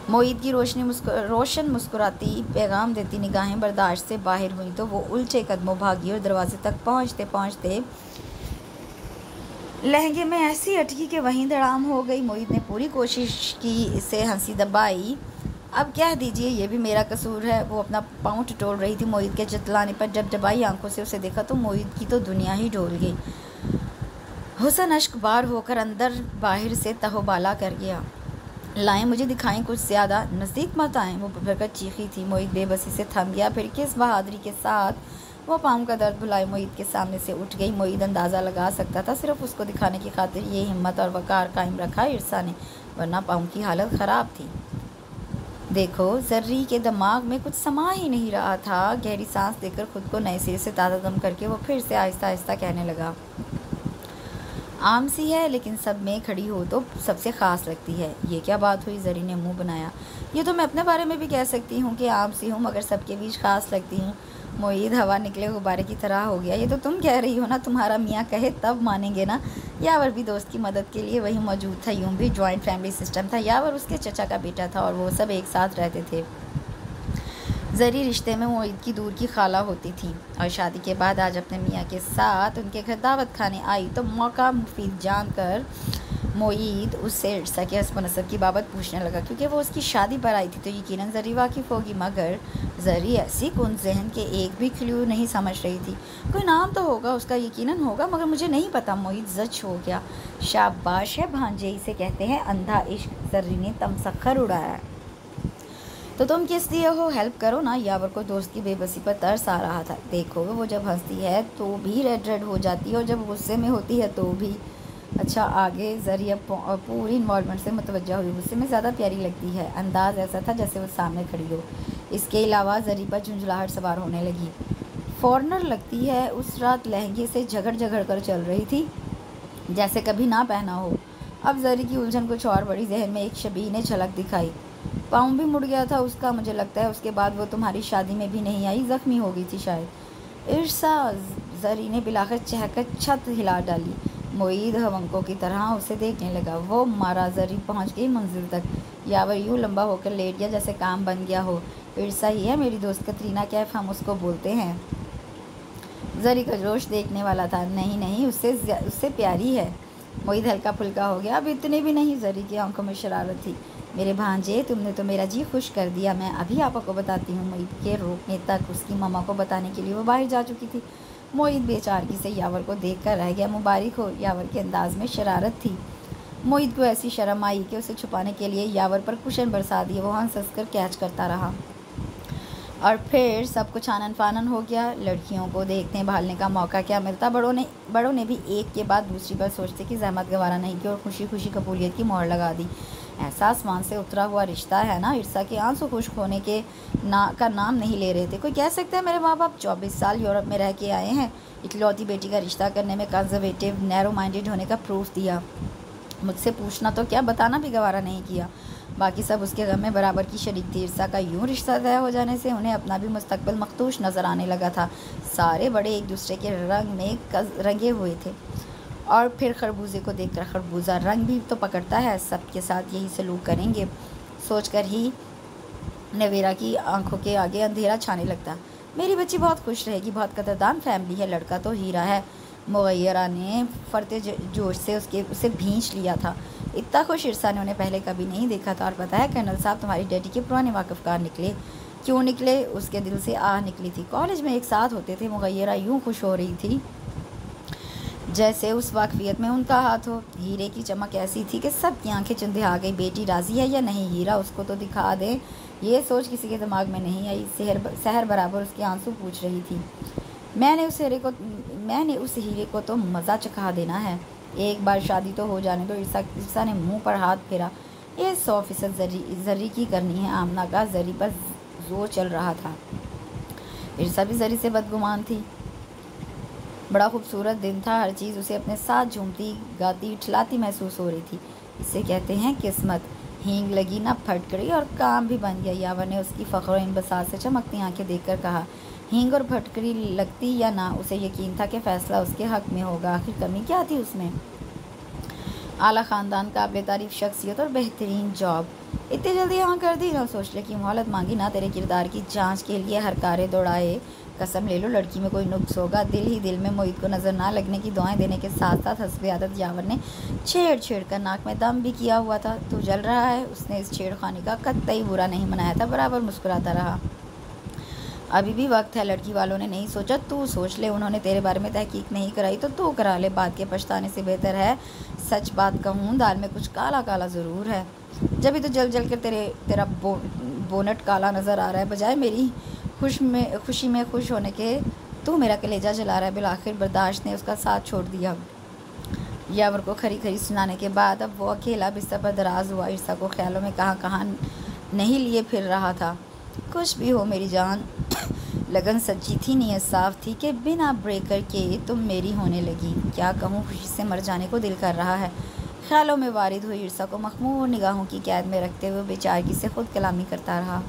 मोईद की रोशन मुस्कुराती पैगाम देती निगाहें बर्दाश्त से बाहर हुई तो वो उल्टे कदमों भागी और दरवाजे तक पहुँचते पहुँचते लहंगे में ऐसी अटकी कि वहीं धड़ाम हो गई। मोईद ने पूरी कोशिश की इसे हंसी दबाई। अब कह दीजिए, ये भी मेरा कसूर है। वो अपना पाँव टटोल रही थी। मोईद के जतलाने पर डबडबाई आंखों से उसे देखा तो मोईद की तो दुनिया ही डोल गई। हुसन अश्क बार होकर अंदर बाहर से तहोबाला कर गया। लाएं, मुझे दिखाएं कुछ ज़्यादा, नज़दीक मत आएं। वो भरकर चीखी थी। मोईद बेबसी से थम गया। फिर किस बहादुरी के साथ वो पाँव का दर्द भुलाए मोईद के सामने से उठ गई। मोईद अंदाज़ा लगा सकता था सिर्फ उसको दिखाने की खातिर ये हिम्मत और वक़ार कायम रखा इरसा ने, वरना पाँव की हालत ख़राब थी। देखो, जर्री के दिमाग में कुछ समा ही नहीं रहा था। गहरी सांस देकर खुद को नए सिरे से ताज़ा दम करके वो फिर से आहिस्ता आहिस्ता कहने लगा। आम सी है, लेकिन सब में खड़ी हो तो सबसे ख़ास लगती है। ये क्या बात हुई? जरी ने मुंह बनाया। ये तो मैं अपने बारे में भी कह सकती हूँ कि आम सी हूँ, मगर सबके बीच ख़ास लगती हूँ। मोईद हवा निकले गुब्बारे की तरह हो गया। ये तो तुम कह रही हो ना, तुम्हारा मियाँ कहे तब मानेंगे ना। यावर भी दोस्त की मदद के लिए वहीं मौजूद था। यूँ भी जॉइंट फैमिली सिस्टम था। यावर उसके चचा का बेटा था और वो सब एक साथ रहते थे। जरी रिश्ते में मोईद की दूर की खाला होती थी और शादी के बाद आज अपने मियाँ के साथ उनके घर दावत खाने आई तो मौका मुफीद जानकर मोईद उससे इरसा के हस्ब नसब की बाबत पूछने लगा। क्योंकि वो उसकी शादी पर आई थी तो यकीनन जरी वाकिफ़ होगी, मगर जरी ऐसी कौन जहन के एक भी क्लू नहीं समझ रही थी। कोई नाम तो होगा उसका, यकीनन होगा, मगर मुझे नहीं पता। मोईद जच हो गया। शाबाश है भांजे, इसे कहते हैं अंधा इश्क। जरी ने तमसखर उड़ाया। तो तुम किस लिए हो? हेल्प करो ना। यावर को दोस्त की बेबसी पर तरस आ रहा था। देखो, वो जब हंसती है तो भी रेड रेड हो जाती है और जब गुस्से में होती है तो भी। अच्छा, आगे जरी अब पूरी इन्वॉल्वमेंट से मुतवज्जा हुई। गुस्से में ज़्यादा प्यारी लगती है। अंदाज़ ऐसा था जैसे वो सामने खड़ी हो। इसके अलावा जरी पर झुंझलाहट सवार होने लगी। फॉरनर लगती है। उस रात लहंगे से झगड़ कर चल रही थी जैसे कभी ना पहना हो। अब जरी की उलझन कुछ और बड़ी। जहन में एक शबीह झलक दिखाई। पाँव भी मुड़ गया था उसका। मुझे लगता है उसके बाद वो तुम्हारी शादी में भी नहीं आई, ज़ख्मी हो गई थी शायद। इरसा, जरी ने बिलाकर चहकर छत हिला डाली। मोईद हवंकों की तरह उसे देखने लगा। वो मारा। जरी पहुंच गई मंजिल तक। यावर यूँ लंबा होकर लेट गया जैसे काम बन गया हो। इरसा ही है मेरी दोस्त कतरीना कैफ, हम उसको बोलते हैं। जरी का जोश देखने वाला था। नहीं, उससे प्यारी है। मोईद हल्का फुल्का हो गया। अब इतने भी नहीं। जरी की आंखों में शरारत थी। मेरे भांजे, तुमने तो मेरा जी खुश कर दिया। मैं अभी आपा को बताती हूँ। मोईद के रोकने तक उसकी मम्मा को बताने के लिए वो बाहर जा चुकी थी। मोईद बेचारगी से यावर को देखकर रह गया। मुबारक हो। यावर के अंदाज में शरारत थी। मोईद को ऐसी शर्म आई कि उसे छुपाने के लिए यावर पर कुशन बरसा दिए। वो हंस कर कैच करता रहा और फिर सब कुछ आनन फानन हो गया। लड़कियों को देखने भालने का मौका क्या मिलता। बड़ों ने भी एक के बाद दूसरी बार सोचते कि जहमत गवारा नहीं की और खुशी खुशी कबूलियत की मोहर लगा दी। ऐसा आसमान से उतरा हुआ रिश्ता है ना। इरसा के आंसू खुश्क होने के का नाम नहीं ले रहे थे। कोई कह सकता है मेरे माँ बाप 24 साल यूरोप में रह के आए हैं, इकलौती बेटी का रिश्ता करने में कंजर्वेटिव नैरो माइंडेड होने का प्रूफ दिया। मुझसे पूछना तो क्या, बताना भी गवारा नहीं किया। बाकी सब उसके गम में बराबर की शरीक थी। इरसा का यूँ रिश्ता तय हो जाने से उन्हें अपना भी मुस्तकबिल मखदूश नज़र आने लगा था। सारे बड़े एक दूसरे के रंग में रंगे हुए थे। और फिर खरबूजे को देखकर खरबूजा रंग भी तो पकड़ता है। सबके साथ यही सलूक करेंगे सोचकर ही नवेरा की आंखों के आगे अंधेरा छाने लगता। मेरी बच्ची बहुत खुश रहेगी, बहुत कदरदान फैमिली है, लड़का तो हीरा है। मुगैरा ने फरते जोश से उसे भींच लिया था। इतना खुश इरसा ने उन्हें पहले कभी नहीं देखा था। और पता है कर्नल साहब, तुम्हारी डैडी के पुराने वाकफ़कार निकले। क्यों निकले? उसके दिल से आह निकली थी। कॉलेज में एक साथ होते थे। मुगैरा यूँ खुश हो रही थी जैसे उस वाकफियत में उनका हाथ हो। हीरे की चमक ऐसी थी कि सबकी आंखें चुंधे आ गई। बेटी राजी है या नहीं, हीरा उसको तो दिखा दे, ये सोच किसी के दिमाग में नहीं आई। सहर बराबर उसके आंसू पूछ रही थी। मैंने उस हीरे को तो मज़ा चखा देना है। एक बार शादी तो हो जाने दो। ईर्षा ने मुंह पर हाथ फेरा। ये 100% जरी की करनी है। आमना का जरी पर जोर चल रहा था। ईर्षा भी जरी से बदगुमान थी। बड़ा खूबसूरत दिन था। हर चीज़ उसे अपने साथ झूमती गाती इठलाती महसूस हो रही थी। इसे कहते हैं किस्मत। हींग लगी ना फटकड़ी और काम भी बन गया। यावर ने उसकी फ़ख्र इंबसार से चमकती आंखें देखकर कहा। हींग और फटकड़ी लगती या ना, उसे यकीन था कि फ़ैसला उसके हक़ में होगा। आखिर कमी क्या थी उसमें? आला ख़ानदान, काबिल तारीफ़ शख्सियत और बेहतरीन जॉब। इतनी जल्दी हाँ कर दी? ना सोच ले कि मोहलत मांगी, ना तेरे किरदार की जांच के लिए हर कारे दौड़ाए। कसम ले लो लड़की में कोई नुक्स होगा। दिल ही दिल में मोहित को नज़र ना लगने की दुआएं देने के साथ साथ हस्बे आदत यावर ने छेड़ कर नाक में दम भी किया हुआ था। तू जल रहा है? उसने इस छेड़खानी का कतई बुरा नहीं मनाया था, बराबर मुस्कुराता रहा। अभी भी वक्त है। लड़की वालों ने नहीं सोचा, तू सोच ले। उन्होंने तेरे बारे में तहकीक नहीं कराई तो तू करा ले। बात के पछताने से बेहतर है सच बात कहूँ, दाल में कुछ काला काला ज़रूर है। जब भी तो जल कर तेरा बोनट काला नज़र आ रहा है। बजाय मेरी खुशी में खुश होने के तू मेरा कलेजा जला रहा है। बिलाखिर बर्दाश्त ने उसका साथ छोड़ दिया। यावर को खरी खरी सुनाने के बाद अब वो अकेला बिस्तर पर दराज हुआ। ईर्षा को ख्यालों में कहाँ नहीं लिए फिर रहा था। कुछ भी हो मेरी जान, लगन सच्ची थी, नीयत साफ थी कि बिना ब्रेकर के तुम मेरी होने लगी। क्या कहूँ, खुशी से मर जाने को दिल कर रहा है। ख्यालों में वारिद हुई ईर्षा को मखमूर निगाहों की कैद में रखते हुए बेचारगी से खुद कलामी करता रहा।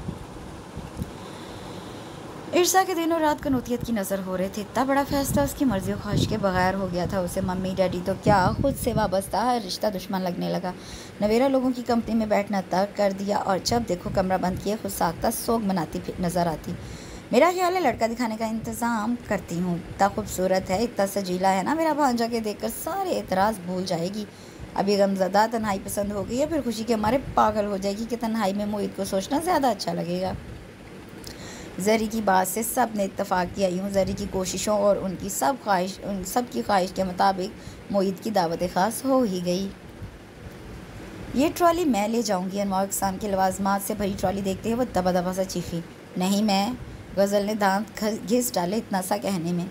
ईर्षा के दिनों रात कनूतियत की नज़र हो रहे थे। इतना बड़ा फैसला उसकी मर्जी और ख्वाहिश के बगैर हो गया था। उसे मम्मी डैडी तो क्या, खुद से वाबस्ता है रिश्ता दुश्मन लगने लगा। नवेरा लोगों की कंपनी में बैठना तर्क कर दिया और जब देखो कमरा बंद किए खुद साख्ता सोग मनाती नज़र आती। मेरा ख्याल है लड़का दिखाने का इंतज़ाम करती हूँ। इतना खूबसूरत है, इतना सजीला है ना, मेरा भांजा के देखकर सारे एतराज़ भूल जाएगी। अभी गमज़दा तन्हाई पसंद हो गई है, फिर खुशी के हमारे पागल हो जाएगी कि तन्हाई में मोहित को सोचना ज़्यादा अच्छा लगेगा। जरी की बात से सब ने इत्तफाक किया। यूँ जरी की कोशिशों और उन सब की ख्वाहिश के मुताबिक मोहित की दावत ख़ास हो ही गई। ये ट्रॉली मैं ले जाऊंगी। अनवार इक़साम के लवाज़मात से भरी ट्रॉली देखते हुए वो दबा दबा सा चीखी। नहीं मैं, गज़ल ने दांत घिस डाले इतना सा कहने में।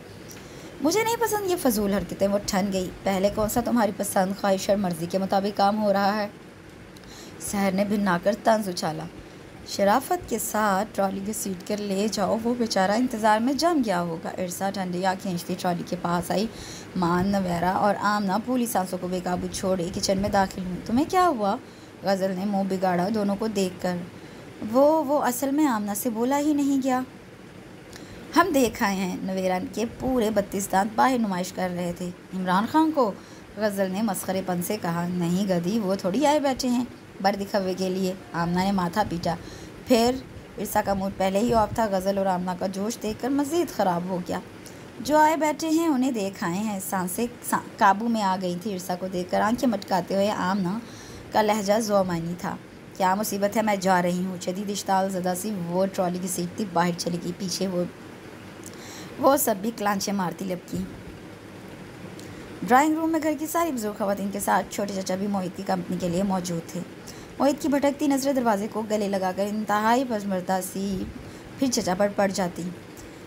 मुझे नहीं पसंद ये फजूल हरकतें। वो ठन गई। पहले कौन सा तुम्हारी पसंद, ख्वाहिश और मर्ज़ी के मुताबिक काम हो रहा है? सहर ने भिन्नाकर तंज उछाला। शराफत के साथ ट्रॉली के सीट कर ले जाओ। वो बेचारा इंतज़ार में जम गया होगा। ईर्षा ठंडी आँख खींचती ट्रॉली के पास आई। मान, नवेरा और आमना पूरी सांसों को बेकाबू छोड़े किचन में दाखिल हुई। तुम्हें क्या हुआ? गज़ल ने मुंह बिगाड़ा दोनों को देखकर। वो असल में आमना से बोला ही नहीं गया। हम देख आए हैं। नवेरा के पूरे 32 दांत बाहर नुमाइश कर रहे थे। इमरान खान को? गज़ल ने मस्खरेपन से कहा। नहीं गधी, वो थोड़ी आए बैठे हैं बर दिखावे के लिए। आमना ने माथा पीटा। फिर ईर्षा का मूड पहले ही ऑफ था। गज़ल और आमना का जोश देखकर मज़ीद ख़राब हो गया। जो आए बैठे हैं उन्हें देख आए हैं। सांसें काबू में आ गई थी ईर्षा को देखकर। आंखें मटकाते हुए आमना का लहजा ज़ोमानी था। क्या मुसीबत है, मैं जा रही हूँ। शदीद इश्ताल ज़दा सी वो ट्रॉली की सीट थी, बाहर चली गई। पीछे वो सब भी क्लांचे मारती लपकी। ड्राइंग रूम में घर की सारी बुजुर्ग ख़वातीन के साथ छोटे चाचा भी मोहित की कंपनी के लिए मौजूद थे। मोहित की भटकती नज़रें दरवाजे को गले लगाकर इंतहाई पसमरदा सी फिर चचा पर पड़ जाती।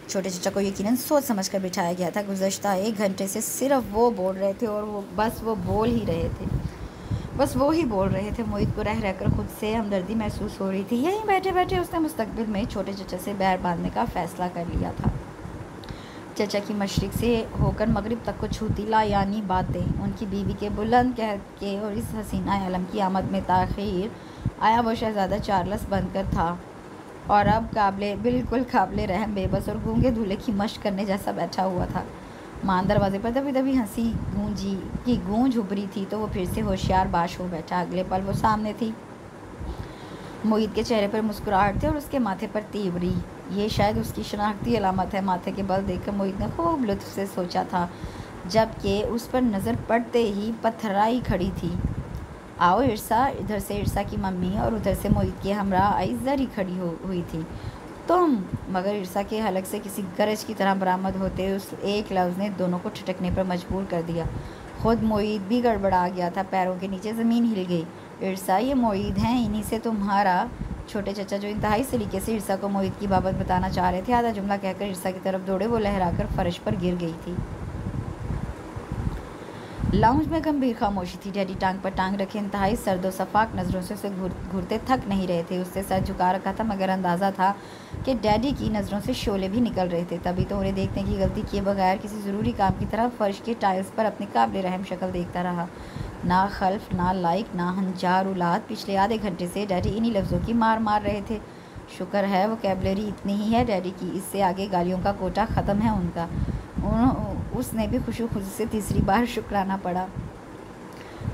छोटे चचा को यकीनन सोच समझ कर बिठाया गया था। गुज़श्ता 1 घंटे से सिर्फ वो बोल रहे थे और वो बोल ही रहे थे। बस वो ही बोल रहे थे। मोहित को रह रहकर खुद से हमदर्दी महसूस हो रही थी। यहीं बैठे बैठे उसने मुस्तकबिल में छोटे चचा से बैर बांधने का फ़ैसला कर लिया था। चचा की मशरिक़ से होकर मगरिब तक को छूती लायानी बातें, उनकी बीवी के बुलंद कह के और इस हसीना आलम की आमद में ताख़ीर आया। वो शहज़ादा चार्ल्स बनकर था और अब बिल्कुल काबिल रहम, बेबस और गूंगे दूल्हे की मश्क करने जैसा बैठा हुआ था। मान दरवाजे पर दबी दबी हंसी की गूंज उभरी थी तो वो फिर से होशियार बाश हो बैठा। अगले पल वो सामने थी। मोहित के चेहरे पर मुस्कुराहट थी और उसके माथे पर तीवरी। ये शायद उसकी शनाख्ती अलामत है। माथे के बल देखकर मोहित ने खूब लुत्फ से सोचा था, जबकि उस पर नज़र पड़ते ही पत्थराई खड़ी थी। आओ ईर्षा। इधर से ईर्षा की मम्मी और उधर से मोहित की हमरा आई जरी खड़ी हुई थी। तुम। मगर इरसा के हलक से किसी गरज की तरह बरामद होते उस एक लफ्ज़ ने दोनों को ठिठकने पर मजबूर कर दिया। खुद मोईद भी गड़बड़ा गया था, पैरों के नीचे ज़मीन हिल गई। इरसा, ये मोईद हैं, इन्हीं से तुम्हारा। छोटे चचा जो इंतहाई सलीके से इरसा को मोईद की बाबत बताना चाह रहे थे, आधा जुमला कहकर इरसा की तरफ दौड़े, वो लहराकर फर्श पर गिर गई थी। लाउंज में गंभीर खामोशी थी। डैडी टांग पर टांग रखे इंतहाई सर्दो सफाक नज़रों से उसे घूरते थक नहीं रहे थे। उससे सर झुका रखा था, मगर अंदाज़ा था कि डैडी की नज़रों से शोले भी निकल रहे थे। तभी तो उन्हें देखने की गलती किए बगैर किसी ज़रूरी काम की तरह फर्श के टाइल्स पर अपनी काबिल रहम शक्ल देखता रहा। ना खल्फ, ना लाइक, ना हंजार उलाद। पिछले आधे घंटे से डैडी इन्हीं लफ्ज़ों की मार मार रहे थे। शुक्र है वोकैबुलरी इतनी ही है डैडी की, इससे आगे गालियों का कोटा ख़त्म है उनका। उसने भी खुशी से तीसरी बार शुक्राना पड़ा।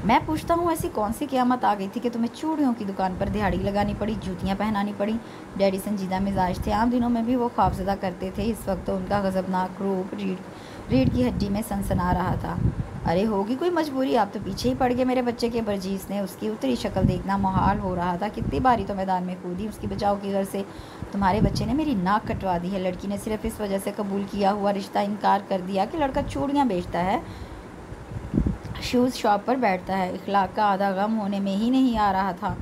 मैं पूछता हूँ, ऐसी कौन सी क़यामत आ गई थी कि तुम्हें चूड़ियों की दुकान पर दिहाड़ी लगानी पड़ी, जूतियाँ पहनानी पड़ी? डैडी संजीदा मिजाज थे, आम दिनों में भी वो खौफजदा करते थे। इस वक्त तो उनका गज़बनाक रूप रीढ़ की हड्डी में सनसना रहा था। अरे होगी कोई मजबूरी, आप तो पीछे ही पड़ गए मेरे बच्चे के। बरजीस ने उसकी उतरी शक्ल देखना मुहाल हो रहा था। कितनी बारी तो मैदान में कूदी उसकी बचाव की गर्ज से। तुम्हारे बच्चे ने मेरी नाक कटवा दी है। लड़की ने सिर्फ इस वजह से कबूल किया हुआ रिश्ता इनकार कर दिया कि लड़का चूड़ियाँ बेचता है, शूज़ शॉप पर बैठता है। इखलाक का आधा गम होने में ही नहीं आ रहा था।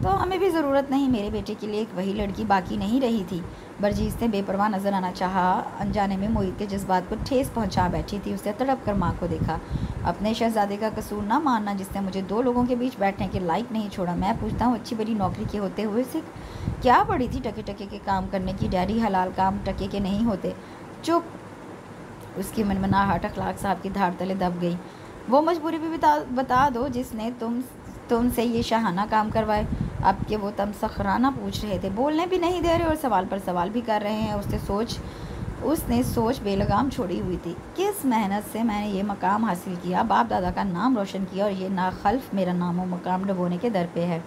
तो हमें भी ज़रूरत नहीं, मेरे बेटे के लिए एक वही लड़की बाकी नहीं रही थी। बरजीस ने बेपरवाह नजर आना चाहा। अनजाने में मोईद के जज्बात को ठेस पहुंचा बैठी थी। उसने तड़प कर माँ को देखा। अपने शहजादे का कसूर ना मानना, जिसने मुझे दो लोगों के बीच बैठने के लायक नहीं छोड़ा। मैं पूछता हूँ, अच्छी बड़ी नौकरी के होते हुए से क्या पड़ी थी टके टके के काम करने की? डैडी, हलाल काम टके के नहीं होते। चुप। उसकी मनमनाहट अखलाक साहब की धार तले दब गई। वो मजबूरी भी बता दो जिसने तुमसे ये शाहाना काम करवाए। अब के वो तमसखराना पूछ रहे थे, बोलने भी नहीं दे रहे और सवाल पर सवाल भी कर रहे हैं। उसने सोच बेलगाम छोड़ी हुई थी। किस मेहनत से मैंने ये मकाम हासिल किया, बाप दादा का नाम रोशन किया, और ये नाखल्फ मेरा नामो मकाम डबोने के दर पे है।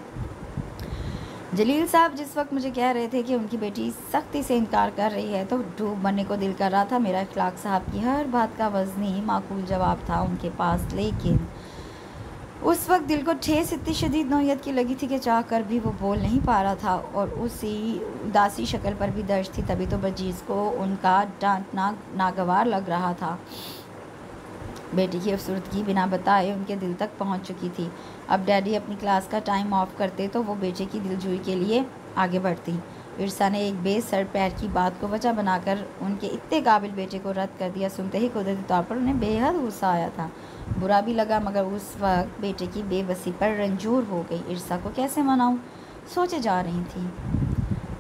जलील साहब जिस वक्त मुझे कह रहे थे कि उनकी बेटी सख्ती से इनकार कर रही है, तो डूब मरने को दिल कर रहा था मेरा। इखलाक साहब की हर बात का वज़नी माकूल जवाब था उनके पास, लेकिन उस वक्त दिल को ठेस इतनी शदीद नौयत की लगी थी कि चाह कर भी वो बोल नहीं पा रहा था, और उसी उदासी शक्ल पर भी दर्ज थी। तभी तो बजीज़ को उनका डांटना नागवार लग रहा था। बेटी की अफसरदगी बिना बताए उनके दिल तक पहुंच चुकी थी। अब डैडी अपनी क्लास का टाइम ऑफ करते तो वो बेटे की दिलजोई के लिए आगे बढ़ती। इरसा ने एक बेसर पैर की बात को वजह बनाकर उनके इतने काबिल बेटे को रद्द कर दिया। सुनते ही कुदरती तौर पर उन्हें बेहद गुस्सा आया था। बुरा भी लगा, मगर उस वक्त बेटे की बेबसी पर रंजूर हो गई। इरसा को कैसे मनाऊं, सोचे जा रही थी।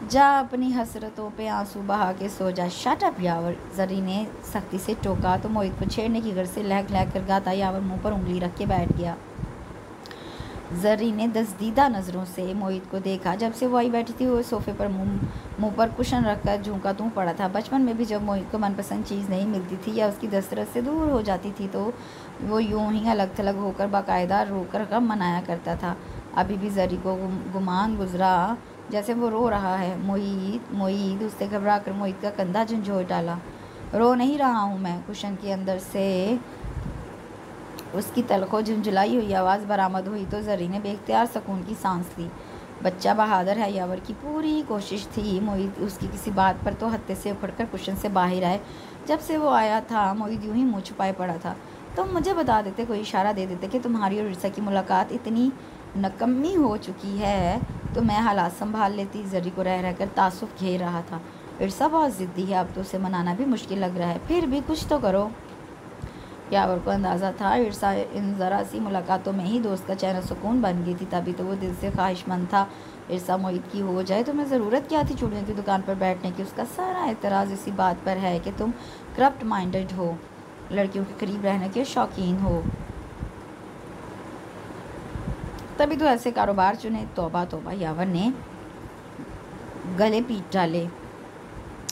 जा अपनी हसरतों पे आंसू बहा के सो जा। शट अप यावर, जरी ने सख्ती से टोका तो मोहित को छेड़ने की गर्ज से लहक लहक कर गाता यावर मुंह पर उंगली रख के बैठ गया। जरी ने दसदीदा नज़रों से मोहित को देखा। जब से वो आई बैठी थी, वो सोफे पर मुंह पर कुशन रखकर झूंका तू पड़ा था। बचपन में भी जब मोहित को मनपसंद चीज़ नहीं मिलती थी या उसकी दस्तरस से दूर हो जाती थी, तो वो यूं ही अलग थलग होकर बाकायदा रोकर गम मनाया करता था। अभी भी जरी को गुमान गुजरा जैसे वो रो रहा है। मोईद उससे घबरा कर मोहित का कंधा झंझोड़ डाला। रो नहीं रहा हूँ मैं। कुशन के अंदर से उसकी तलखो झुंझुलाई हुई आवाज़ बरामद हुई तो जरी ने बेख्तियार सुकून की सांस ली। बच्चा बहादुर है, यावर की पूरी कोशिश थी। मोईद उसकी किसी बात पर तो हत्ते से उखड़कर कुशन से बाहर आए। जब से वो आया था, मोईद यूं ही मुँह छुपाए पड़ा था। तुम मुझे बता देते, कोई इशारा दे देते कि तुम्हारी और इरसा की मुलाकात इतनी नकम्मी हो चुकी है, तो मैं हालात संभाल लेती। जरी को रह रहकर तासुफ घेर रहा था। इरसा बहुत ज़िद्दी है, अब तो उसे मनाना भी मुश्किल लग रहा है। फिर भी कुछ तो करो। यावर को अंदाज़ा था इरसा इन ज़रा सी मुलाकातों में ही दोस्त का चैन सुकून बन गई थी। तभी तो वो दिल से ख्वाहिशमंद था इरसा मोईद की हो जाए। तो मैं ज़रूरत क्या थी चूड़ियों की दुकान पर बैठने की? उसका सारा एतराज़ इसी बात पर है कि तुम करप्ट माइंडेड हो, लड़कियों के करीब रहने के शौकीन हो, तभी तो ऐसे कारोबार चुने। तौबा तौबा, यावर ने गले पीट डाले।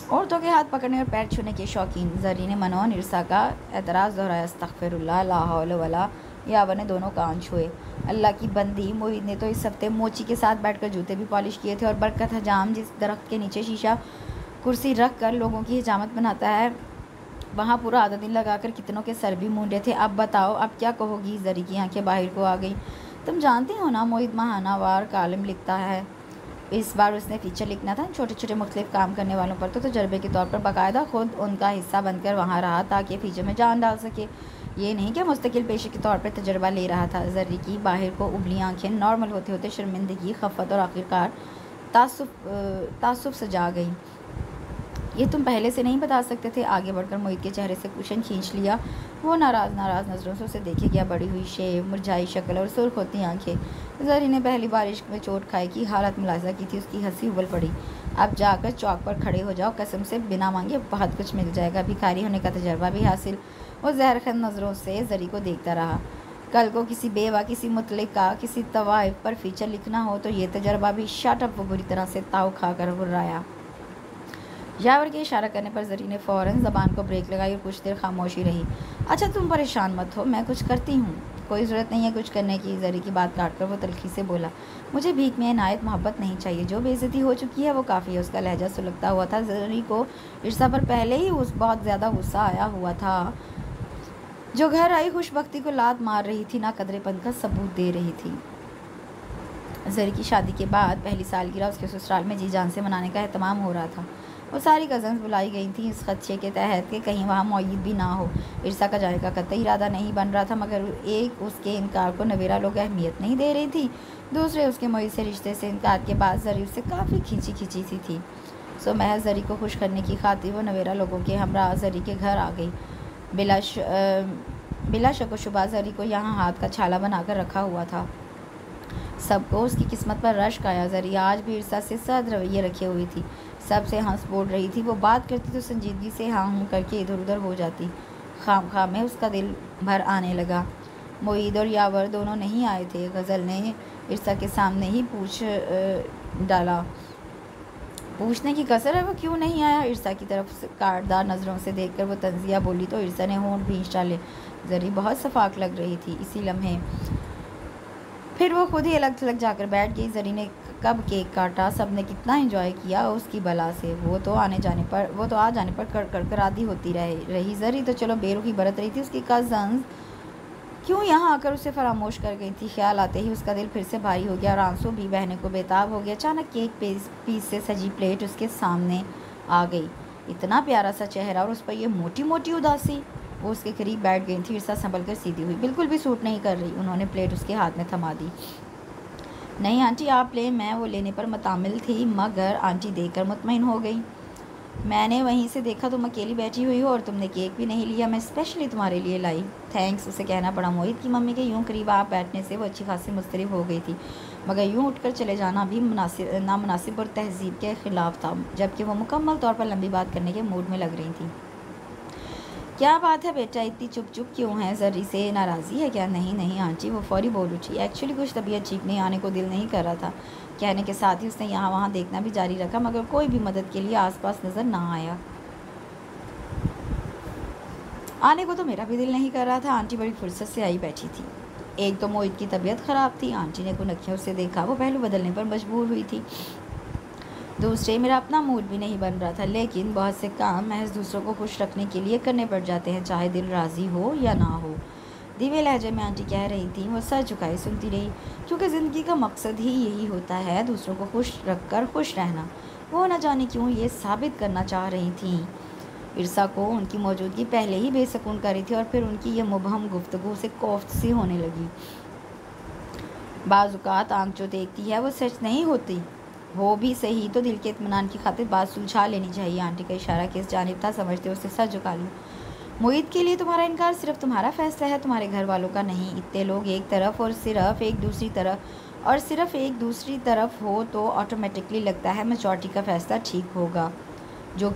औरतों के हाथ पकड़ने और पैर छूने के शौकीन। जरी ने मनोन इरसा का एतराज़ दोहराया। अस्तग़फिरुल्लाह, ला हौल वला। यावर ने दोनों कान छुए। अल्लाह की बंदी, मोहित ने तो इस हफ्ते मोची के साथ बैठकर जूते भी पॉलिश किए थे। और बरकत हजाम जिस दरख्त के नीचे शीशा कुर्सी रख कर लोगों की हिजामत बनाता है, वहाँ पूरा आधा दिन लगाकर कितनों के सर भी मूंडे थे। अब बताओ, अब क्या कहोगी? जरी की आंखें बाहर को आ गई। तुम जानती हो ना, मोहित महानावार कालम लिखता है। इस बार उसने फीचर लिखना था छोटे छोटे मुख्तलिफ काम करने वालों पर, तो तजर्बे के तौर पर बाकायदा खुद उनका हिस्सा बनकर वहाँ रहा ताकि फीचर में जान डाल सके। ये नहीं कि मुस्तकिल पेशे के तौर पर तजर्बा ले रहा था। जर्री की बाहर को उबली आंखें नॉर्मल होते होते शर्मिंदगी, खफत और आखिरकार तासुब सजा गई। ये तुम पहले से नहीं बता सकते थे? आगे बढ़कर मोहित के चेहरे से कुशन खींच लिया। वो नाराज़ नज़रों से उसे देखे गया। बड़ी हुई शेव, मुरझाई शक्ल और सुर्ख होती आंखें। जरी ने पहली बार इश्क में चोट खाई की हालत मुलाजा की थी। उसकी हंसी उबल पड़ी। अब जाकर चौक पर खड़े हो जाओ, कसम से बिना मांगे बहुत कुछ मिल जाएगा। भिखारी होने का तजर्बा भी हासिल। वो जहरखन नज़रों से जरी को देखता रहा। कल को किसी बेवा, किसी मुतलिका, किसी तवाइफ पर फीचर लिखना हो तो ये तजर्बा भी। शटअप, वो बुरी तरह से ताव खाकर हुर्राया। यावर के इशारा करने पर जरी ने फ़ौरन ज़बान को ब्रेक लगाई और कुछ देर खामोशी रही। अच्छा तुम परेशान मत हो, मैं कुछ करती हूँ। कोई ज़रूरत नहीं है कुछ करने की। जरी की बात काटकर वो तल्खी से बोला, मुझे भीख में इनायत मोहब्बत नहीं चाहिए। जो बेइज्जती हो चुकी है वो काफ़ी है। उसका लहजा सुलगता हुआ था। जरी को इर्सा पर पहले ही बहुत ज़्यादा गुस्सा आया हुआ था। जो घर आई खुशबख्ती को लात मार रही थी, ना कदरेपन का सबूत दे रही थी। जरी की शादी के बाद पहली सालगिरह उसके ससुराल में जी जान से मनाने का एहतमाम हो रहा था। वो सारी कज़न्स बुलाई गई थी इस खदशे के तहत कि कहीं वहाँ मौजूद भी ना हो। इर्सा का जाने का कतई इरादा नहीं बन रहा था, मगर एक उसके इनकार को नवेरा लोग अहमियत नहीं दे रही थी। दूसरे उसके मोहित से रिश्ते से इनकार के बाद जरी उससे काफ़ी खींची सी थी। सो महज जरी को खुश करने की खातिर वो नवेरा लोगों के हमरा जरी के घर आ गई। बिला शक व शुबा जरी को यहाँ हाथ का छाला बनाकर रखा हुआ था। सबको उसकी किस्मत पर रश्क आया। जरी आज भी इर्सा से सख्त रवैये रखे हुई थी। सबसे हंस बोल रही थी। वो बात करती तो संजीदगी से हाँ हूँ करके इधर उधर हो जाती। खाम में उसका दिल भर आने लगा। मोईद और यावर दोनों नहीं आए थे। गज़ल ने इर्सा के सामने ही डाला। पूछने की कसर है वो क्यों नहीं आया। इर्सा की तरफ काटदार नज़रों से देखकर वो तंजिया बोली तो इर्सा ने होंठ भींच डाले। जरी बहुत सफाक लग रही थी इसी लम्हे। फिर वो खुद ही अलग थलग जाकर बैठ गई। जरी ने कब केक काटा, सब ने कितना एंजॉय किया उसकी बला से। वो तो आ जाने पर कर आदि होती रही। जरी तो चलो बेरुखी बरत रही थी। उसकी कज़न्स क्यों यहाँ आकर उसे फरामोश कर गई थी। ख्याल आते ही उसका दिल फिर से भारी हो गया और आंसू भी बहने को बेताब हो गया। अचानक केक पीस से सजी प्लेट उसके सामने आ गई। इतना प्यारा सा चेहरा और उस पर यह मोटी मोटी उदासी। वो उसके करीब बैठ गई थी। इर्सा संभल कर सीधी हुई। बिल्कुल भी सूट नहीं कर रही। उन्होंने प्लेट उसके हाथ में थमा दी। नहीं आंटी आप लें, मैं वो लेने पर मुतामिल थी, मगर आंटी देखकर मुतमईन हो गई। मैंने वहीं से देखा तुम अकेली बैठी हुई हो और तुमने केक भी नहीं लिया। मैं स्पेशली तुम्हारे लिए लाई। थैंक्स उसे कहना पड़ा। मोहित की मम्मी के यूँ करीब आप बैठने से वो अच्छी खासी मुस्तरिब हो गई थी, मगर यूँ उठकर चले जाना भी नामुनासिब और तहजीब के ख़िलाफ़ था, जबकि वो मुकम्मल तौर पर लंबी बात करने के मूड में लग रही थी। क्या बात है बेटा, इतनी चुप क्यों है? जरी से नाराज़ी है क्या? नहीं आंटी, वो फौरी बोल उठी। एक्चुअली कुछ तबीयत ठीक नहीं, आने को दिल नहीं कर रहा था। कहने के साथ ही उसने यहाँ वहाँ देखना भी जारी रखा, मगर कोई भी मदद के लिए आसपास नज़र ना आया। आने को तो मेरा भी दिल नहीं कर रहा था। आंटी बड़ी फुर्सत से आई बैठी थी। एक तो मोहित की तबीयत ख़राब थी, आंटी ने कुनखियों से देखा, वो पहलू बदलने पर मजबूर हुई थी। दूसरे मेरा अपना मूड भी नहीं बन रहा था, लेकिन बहुत से काम महज दूसरों को खुश रखने के लिए करने पड़ जाते हैं, चाहे दिल राज़ी हो या ना हो। धीमे लहजे में आंटी कह रही थी। वो सर झुकाए सुनती रही, क्योंकि ज़िंदगी का मकसद ही यही होता है, दूसरों को खुश रखकर खुश रहना। वो न जाने क्यों ये साबित करना चाह रही थी। इर्सा को उनकी मौजूदगी पहले ही बेसकून कर रही थी और फिर उनकी ये मुबहम गुफ्तगू से कोफ्त सी होने लगी। बाज़-औक़ात आँख जो देखती है वो सच नहीं होती, हो भी सही तो दिल के इत्मीनान की खातिर बात सुलझा लेनी चाहिए। आंटी का इशारा किस जानिब था समझते उससे सर झुका लिया। मोहित के लिए तुम्हारा इनकार सिर्फ तुम्हारा फैसला है, तुम्हारे घर वालों का नहीं। इतने लोग एक तरफ और सिर्फ एक दूसरी तरफ हो तो ऑटोमेटिकली लगता है मेजॉरिटी का फैसला ठीक होगा। जो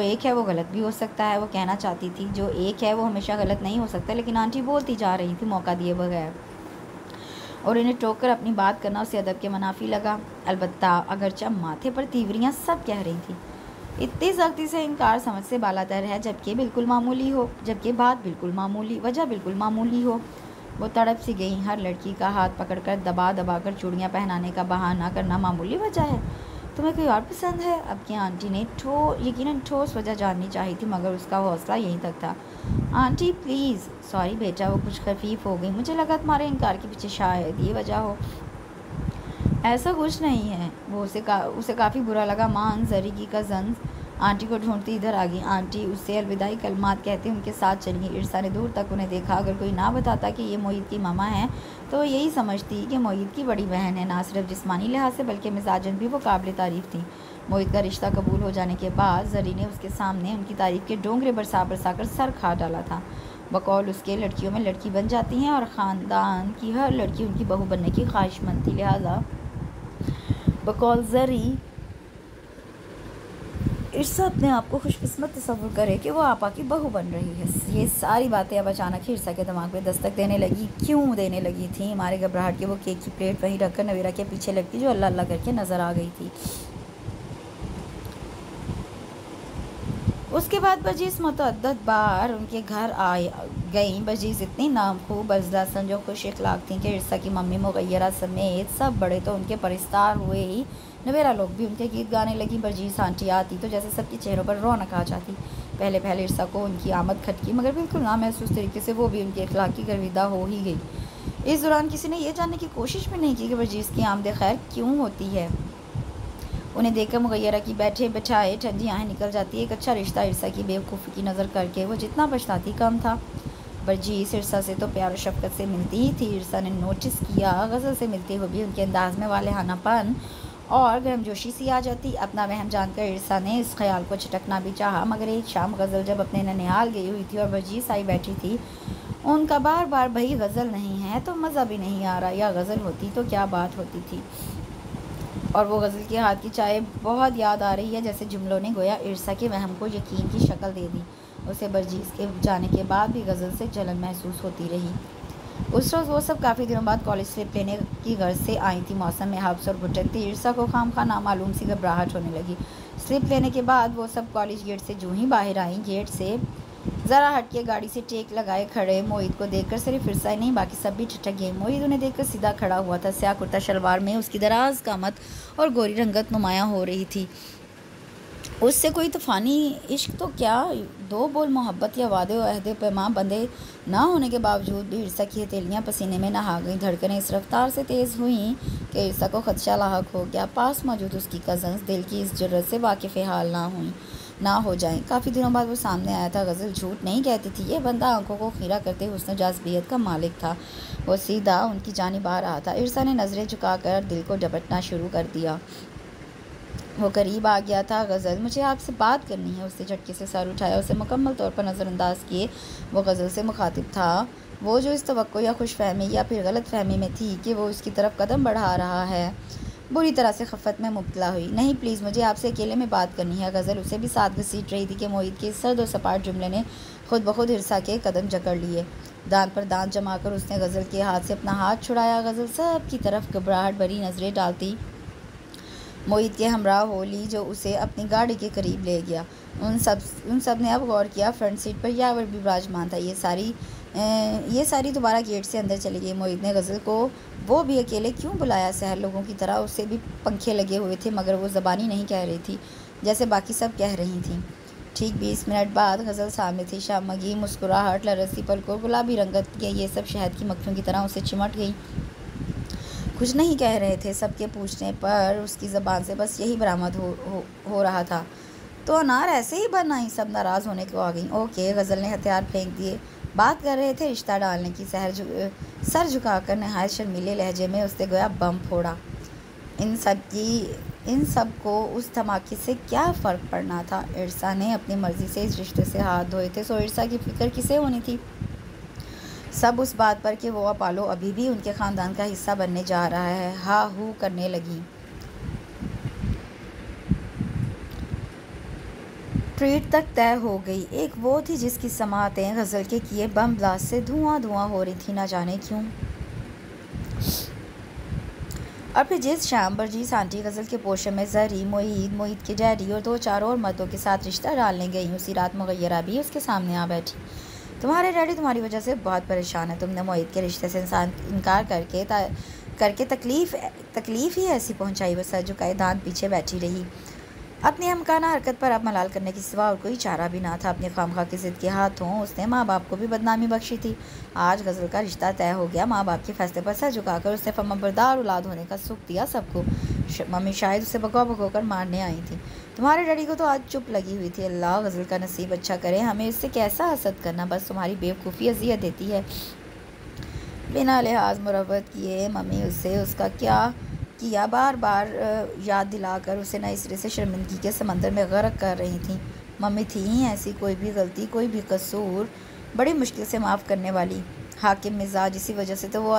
एक है वो गलत भी हो सकता है। वो कहना चाहती थी जो एक है वो हमेशा गलत नहीं हो सकता, लेकिन आंटी बोलती जा रही थी मौका दिए बगैर, और इन्हें टोक कर अपनी बात करना उसे अदब के मनाफी लगा। अलबत्ता अगरचे माथे पर तीवरियाँ सब कह रही थी। इतनी सख्ती से इनकार समझ से बालातर है, जबकि बिल्कुल मामूली हो, जबकि बात बिल्कुल मामूली, वजह बिल्कुल मामूली हो। वो तड़प सी गई। हर लड़की का हाथ पकड़कर दबा कर चूड़ियाँ पहनाने का बहाना करना मामूली वजह है। तुम्हें कोई और पसंद है? अब की आंटी ने यकीनन ठोस वजह जाननी चाहिए थी, मगर उसका हौसला यहीं तक था। Aunty please. सॉरी बेटा, वो कुछ खफीफ हो गई। मुझे लगा तुम्हारे इनकार के पीछे शायद ये वजह हो। ऐसा कुछ नहीं है। वो उसे काफ़ी बुरा लगा। मां जरी की कज़न्स आंटी को ढूंढती इधर आ गई। आंटी उससे अलविदाई कलमात कहते उनके साथ चली गई। इरसा ने दूर तक उन्हें देखा। अगर कोई ना बताता कि ये मोईद की मामा है तो यही समझती कि मोईद की बड़ी बहन है। ना सिर्फ जिस्मानी लिहाज से बल्कि मिजाजन भी वो काबिल तारीफ़ थी। मोईद का रिश्ता कबूल हो जाने के बाद जरी ने उसके सामने उनकी तारीफ़ के डोंगरे बरसा बरसा कर सर खा डाला था। बकौल उसके लड़कियों में लड़की बन जाती हैं और ख़ानदान की हर लड़की उनकी बहू बनने की ख्वाहिशमंद थी। लिहाजा बकौल जरी इरसा अपने आप को खुशकिस्मत तस्वुर करे कि वो आपा की बहू बन रही है। ये सारी बातें अब अचानक इरसा के दिमाग में दस्तक देने लगी। क्यों देने लगी थी? हमारे घबराहट के वो केक की प्लेट वहीं रखकर नवीरा के पीछे लड़की जो अल्लाह अल्लाह करके नज़र आ गई थी। उसके बाद बजीज़ मुतअद्दिद बार उनके घर गई। बजीज़ इतनी नामखूब बज़दासन जो खुश इखलाक थी कि इरसा की मम्मी मुगैरा समेत सब बड़े तो उनके परिस्तार हुए ही, नवेरा लोग भी उनके गीत गाने लगी। बजीज़ आंटी आती तो जैसे सबके चेहरों पर रौनक आ जाती। पहले पहले इरसा को उनकी आमद खटकी, मगर बिल्कुल ना महसूस तरीके से वो भी उनके इखलाक की गर्विदा हो ही गई। इस दौरान किसी ने यह जानने की कोशिश भी नहीं की कि बजीज़ की आमद खैर क्यों होती है। उन्हें देखकर मुगैरा की बैठे बैठाए ठंडी आँखें निकल जाती। एक अच्छा रिश्ता इरसा की बेवकूफ़ी की नज़र करके वो जितना पछताती कम था। बजीज़ इरसा से तो प्यार और शफ़क़त से मिलती ही थी। इरसा ने नोटिस किया गज़ल से मिलते हुए भी उनके अंदाज़ में वालेहानापन और गर्मजोशी सी आ जाती। अपना वहम जानकर इरसा ने इस ख्याल को छिटकना भी चाहा, मगर एक शाम गज़ल जब अपने ननिहाल गई हुई थी और बजीज़ आई बैठी थी, उनका बार बार भाई गज़ल नहीं है तो मज़ा भी नहीं आ रहा, या गज़ल होती तो क्या बात होती थी। और वो गज़ल के हाथ की चाय बहुत याद आ रही है। जैसे जुमलों ने गोया इरसा के वहम को यकीन की शक्ल दे दी। उसे बजीज़ के जाने के बाद भी गज़ल से जलन महसूस होती रही। उस रोज़ वो सब काफ़ी दिनों बाद कॉलेज स्लिप लेने की गर्ज से आई थी। मौसम में हब्स और घुटन थी। इरसा को खामखा नामालूम सी घबराहट होने लगी। स्लिप लेने के बाद वो सब कॉलेज गेट से जूँ ही बाहर आई, गेट से ज़रा हट के गाड़ी से टेक लगाए खड़े मोईद को देखकर सिर्फ इरसा ही नहीं बाकी सब भी ठिठक गए। मोईद उन्हें देखकर सीधा खड़ा हुआ था। स्याह कुर्ता शलवार में उसकी दराज कामत और गोरी रंगत नुमायाँ हो रही थी। उससे कोई तूफ़ानी इश्क तो क्या, दो बोल मोहब्बत या वादे और अहदे पैमा बंधे ना होने के बावजूद भी इरसा की हथेलियाँ पसीने में नहा गईं। धड़कनें इस रफ्तार से तेज़ हुईं कि इरसा को खदशा लाहक हो गया। पास मौजूद उसकी कज़न्स दिल की इस जरूरत से वाकिफ़ हाल ना हो जाएं। काफ़ी दिनों बाद वो सामने आया था। गज़ल झूठ नहीं कहती थी। ये बंदा आंखों को खीरा करते हुस्न जाज़बियत का मालिक था। वो सीधा उनकी जानिब आ रहा था। इरसा ने नज़रें झुकाकर दिल को झपटना शुरू कर दिया। वो करीब आ गया था। गज़ल, मुझे आपसे बात करनी है। उससे झटके से सर उठाया। उसे मुकम्मल तौर पर नज़रअंदाज किए वो गज़ल से मुखातिब था, वो जो इस तवक्को या खुशफहमी या फिर गलत फहमी में थी कि वो उसकी तरफ कदम बढ़ा रहा है, बुरी तरह से खफत में मुब्तला हुई। नहीं प्लीज़, मुझे आपसे अकेले में बात करनी है। गज़ल उसे भी साथ घसीट रही थी कि मोईद के सर्द और सपाट जुमले ने खुद ब खुद इरसा के कदम जकड़ लिए। दांत पर दांत जमाकर उसने गज़ल के हाथ से अपना हाथ छुड़ाया। गज़ल सब की तरफ घबराहट भरी नज़रें डालती मोईद के हमरा होली जो उसे अपनी गाड़ी के करीब ले गया। उन सब ने अब गौर किया फ्रंट सीट पर यावर भी विराजमान था। ये सारी दोबारा गेट से अंदर चली गई। मोईद ने गज़ल को वो भी अकेले क्यों बुलाया? शहर लोगों की तरह उसे भी पंखे लगे हुए थे, मगर वो ज़बानी नहीं कह रही थी जैसे बाकी सब कह रही थीं। ठीक 20 मिनट बाद गज़ल सामने थी। शामगी मुस्कुराहट, लरसी पलकों, गुलाबी रंगत के ये सब शहद की मक्खियों की तरह उसे चिमट गई। कुछ नहीं कह रहे थे। सबके पूछने पर उसकी ज़बान से बस यही बरामद हो रहा था, तो अनार ऐसे ही बन आई। सब नाराज़ होने को आ गई। ओके, गज़ल ने हथियार फेंक दिए। बात कर रहे थे रिश्ता डालने की। सर झुकाकर नहायत शर्मीले लहजे में उसने गोया बम फोड़ा। इन सब को उस धमाके से क्या फ़र्क पड़ना था? इरसा ने अपनी मर्ज़ी से इस रिश्ते से हाथ धोए थे, सो इरसा की फ़िक्र किसे होनी थी? सब उस बात पर कि वो अपालो अभी भी उनके ख़ानदान का हिस्सा बनने जा रहा है हा हू करने लगी। ट्रीट तक तय हो गई। एक वो थी जिसकी समातें गज़ल के किए बम ब्लास्ट से धुआं हो रही थी, ना जाने क्यों। और फिर जिस शाम बरजीस आंटी गज़ल के पोषण में जरी, मोईद के डैडी और 2-4 और मर्दों के साथ रिश्ता डालने गई, उसी रात मुगैरा भी उसके सामने आ बैठी। तुम्हारे डैडी तुम्हारी वजह से बहुत परेशान है। तुमने मोईद के रिश्ते से इनकार करके तकलीफ़ ही ऐसी पहुंचाई। वो सर झुकाए दांत पीछे बैठी रही। अपनी हमकाना हरकत पर अब मलाल करने के सिवा और कोई चारा भी ना था। अपने खामखा की ज़िद के हाथों उसने माँ बाप को भी बदनामी बख्शी थी। आज गज़ल का रिश्ता तय हो गया। माँ बाप के फैसले पर सर झुकाकर उसने फर्माबरदार औलाद होने का सुख दिया सबको। मम्मी शायद उसे भगो भगो कर मारने आई थी। तुम्हारे डैडी को तो आज चुप लगी हुई थी। अल्लाह गज़ल का नसीब अच्छा करे, हमें इससे कैसा हसद करना, बस तुम्हारी बेवकूफ़ी अजियत देती है। बिना लिहाज मुरवत किए मम्मी उससे उसका क्या किया बार बार याद दिलाकर उसे नए सिरे से शर्मिंदगी के समंदर में गर्क कर रही थी। मम्मी थी ही ऐसी, कोई भी गलती कोई भी कसूर बड़ी मुश्किल से माफ़ करने वाली। हाकिम मिजाज, इसी वजह से तो वो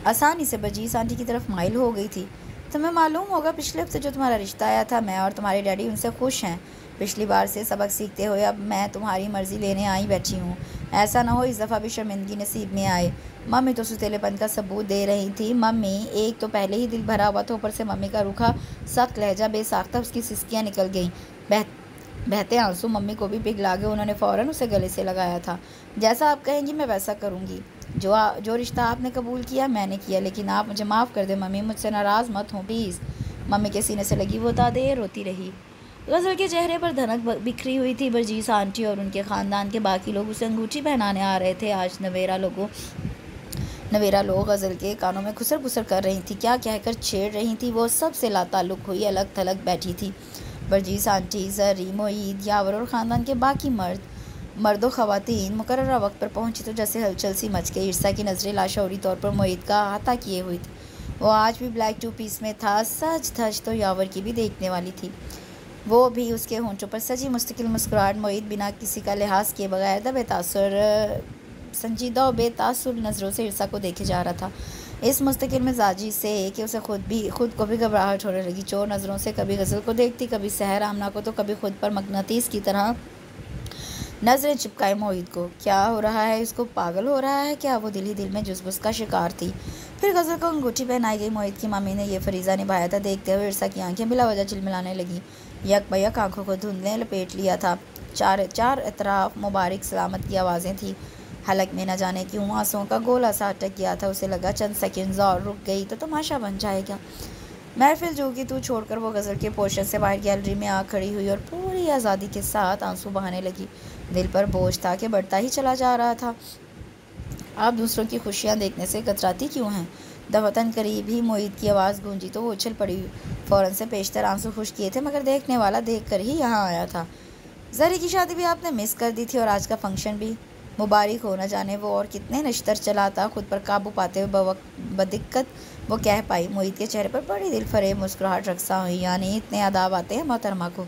आसानी से बजीज आंटी की तरफ माइल हो गई थी। तुम्हें मालूम होगा पिछले हफ्ते जो तुम्हारा रिश्ता आया था, मैं और तुम्हारे डैडी उनसे खुश हैं। पिछली बार से सबक सीखते हुए अब मैं तुम्हारी मर्ज़ी लेने आई बैठी हूँ। ऐसा ना हो इस दफ़ा भी शर्मिंदगी नसीब में आए। मम्मी तो सुतीलेपन का सबूत दे रही थी। मम्मी एक तो पहले ही दिल भरा हुआ था, ऊपर से मम्मी का रूखा सख्त लहजा बेसाख्ता उसकी सिसकियाँ निकल गईं। बहते आंसू मम्मी को भी पिघला गए। उन्होंने फ़ौरन उसे गले से लगाया था। जैसा आप कहेंगी मैं वैसा करूँगी। जो रिश्ता आपने कबूल किया मैंने किया, लेकिन आप मुझे माफ़ कर दें मम्मी, मुझसे नाराज़ मत हो प्लीज़। मम्मी के सीने से लगी वो तादे रोती रही। गज़ल के चेहरे पर धनक बिखरी हुई थी। बरजीस आंटी और उनके ख़ानदान के बाकी लोग उसे अंगूठी पहनाने आ रहे थे। आज नवेरा लोग गज़ल के कानों में खुसर खुसर कर रही थी, क्या कहकर छेड़ रही थी। वो सबसे लाताल्लुक़ हुई अलग थलग बैठी थी। बरजीस आंटी, जरी, मोईद, यावर और ख़ानदान के बाकी मर्दों ख़वातीन मुकर्ररा वक्त पर पहुंची तो जैसे हलचल सी मच गई। इरसा की नज़रें लाशौरी तौर पर मोईद का अहाता किए हुई थी। वो आज भी ब्लैक टू पीस में था। सच धज तो यावर की भी देखने वाली थी। वो भी उसके होंठों पर सजी मुस्तकिल मुस्कुराहट। मोईद बिना किसी का लिहाज किए बगैर संजीदा और बेतासुर नज़रों से इरसा को देखे जा रहा था, इस मुस्तकिल मिजाजी से कि उसे खुद को भी घबराहट होने लगी। चोर नज़रों से कभी गज़ल को देखती, कभी सहर आमना को, तो कभी खुद पर मकनातीस की तरह नज़रें चिपकाए मोईद को। क्या हो रहा है इसको, पागल हो रहा है क्या? वो दिल ही दिल में जुज़बुज़ का शिकार थी। फिर गज़ल को अंगूठी पहनाई गई। मोईद की मम्मी ने यह फरीज़ा निभाया था। देखते हुए इरसा की आंखें बिला वजह चिलमिलाने लगी। यक बयक आंखों को धुंधले लपेट लिया था। चार इतराफ मुबारक सलामत की आवाज़ें थी। हलक में न जाने क्यों आंसुओं का गोला सा अटक गया था। उसे लगा चंद सेकंड और रुक गई तो तमाशा बन जाएगा। महफिल जो कि तू छोड़कर वो गज़ल के पोर्शन से बाहर गैलरी में आ खड़ी हुई और पूरी आज़ादी के साथ आंसू बहाने लगी। दिल पर बोझ था कि बढ़ता ही चला जा रहा था। आप दूसरों की खुशियाँ देखने से कतराती क्यों हैं? दफतन करीब ही मोईद की आवाज़ गूंजी तो वो उछल पड़ी। फ़ौरन से पेशतर आंसू खुश किए थे, मगर देखने वाला देख कर ही यहाँ आया था। जरी की शादी भी आपने मिस कर दी थी और आज का फंक्शन भी। मुबारक हो, न जाने वो और कितने नश्तर चलाता। खुद पर काबू पाते हुए बदिक्कत वो कह पाई। मोईद के चेहरे पर बड़ी दिल फरेब मुस्कुराहट रक्सा हुई। यानी इतने आदाब आते हैं मोहतरमा को।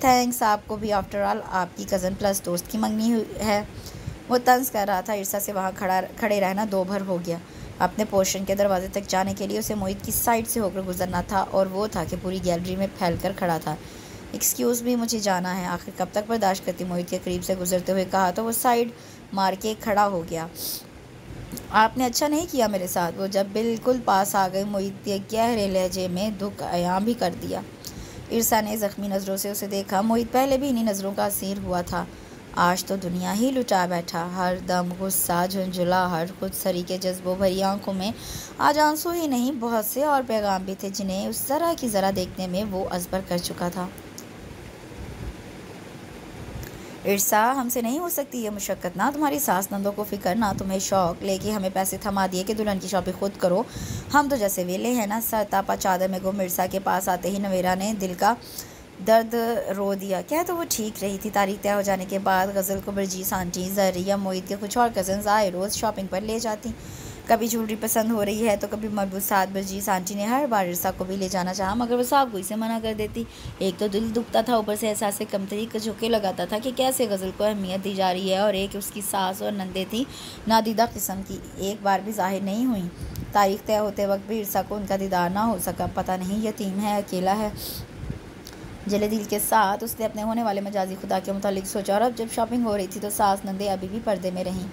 थैंक्स, आपको भी। आफ्टर ऑल आपकी कज़न प्लस दोस्त की मंगनी है। वो तंज कर रहा था। इरसा से वहाँ खड़े रहना दो भर हो गया। अपने पोर्शन के दरवाजे तक जाने के लिए उसे मोईद की साइड से होकर गुजरना था, और वो था कि पूरी गैलरी में फैल कर खड़ा था। एक्सक्यूज़ भी, मुझे जाना है। आखिर कब तक बर्दाश्त करती? मोईद के करीब से गुजरते हुए कहा तो वो साइड मार के खड़ा हो गया। आपने अच्छा नहीं किया मेरे साथ। वो जब बिल्कुल पास आ गई, मोईद के गहरे लहजे में दुख अयां भी कर दिया। इरसा ने ज़ख्मी नज़रों से उसे देखा। मोईद पहले भी इन्हीं नज़रों का असीर हुआ था। आज तो दुनिया ही लुटा बैठा। हर दम गुस्सा, झुंझुलाहट, खुदसरी के जज्बों भरी आंखों में आज आंसू ही नहीं, बहुत से और पैगाम भी थे जिन्हें उस ज़रा की ज़रा देखने में वो अजबर कर चुका था। इरसा, हमसे नहीं हो सकती ये मुशक्क़त। ना तुम्हारी सास नंदों को फ़िक्र, ना तुम्हें शौक़। लेके हमें पैसे थमा दिए कि दुल्हन की शॉपिंग खुद करो। हम तो जैसे वेले हैं ना। सरतापा चादर में गुम इरसा के पास आते ही नवेरा ने दिल का दर्द रो दिया। क्या तो वो ठीक रही थी। तारीख तय हो जाने के बाद गज़ल को बरजीस आंटी, जरी या मोईद के कुछ और कज़न्स आए रोज़ शॉपिंग पर ले जाती। कभी ज्वेलरी पसंद हो रही है तो कभी मलबूसात। बरजीस आंटी ने हर बार इरसा को भी ले जाना चाहा, मगर वो साफ गोई से मना कर देती। एक तो दिल दुखता था, ऊपर से एहसास कमतरी का झोंके लगाता था कि कैसे गज़ल को अहमियत दी जा रही है। और एक उसकी सास और नंदे थी नादीदा किस्म की, एक बार भी ज़ाहिर नहीं हुई। तारीख तय होते वक्त भी इरसा को उनका दीदार ना हो सका। पता नहीं यतीम है, अकेला है। जले दिल के साथ उसने अपने होने वाले मजाजी खुदा के मुतालिक सोचा। और अब जब शॉपिंग हो रही थी तो सास नंदे अभी भी पर्दे में रहीं।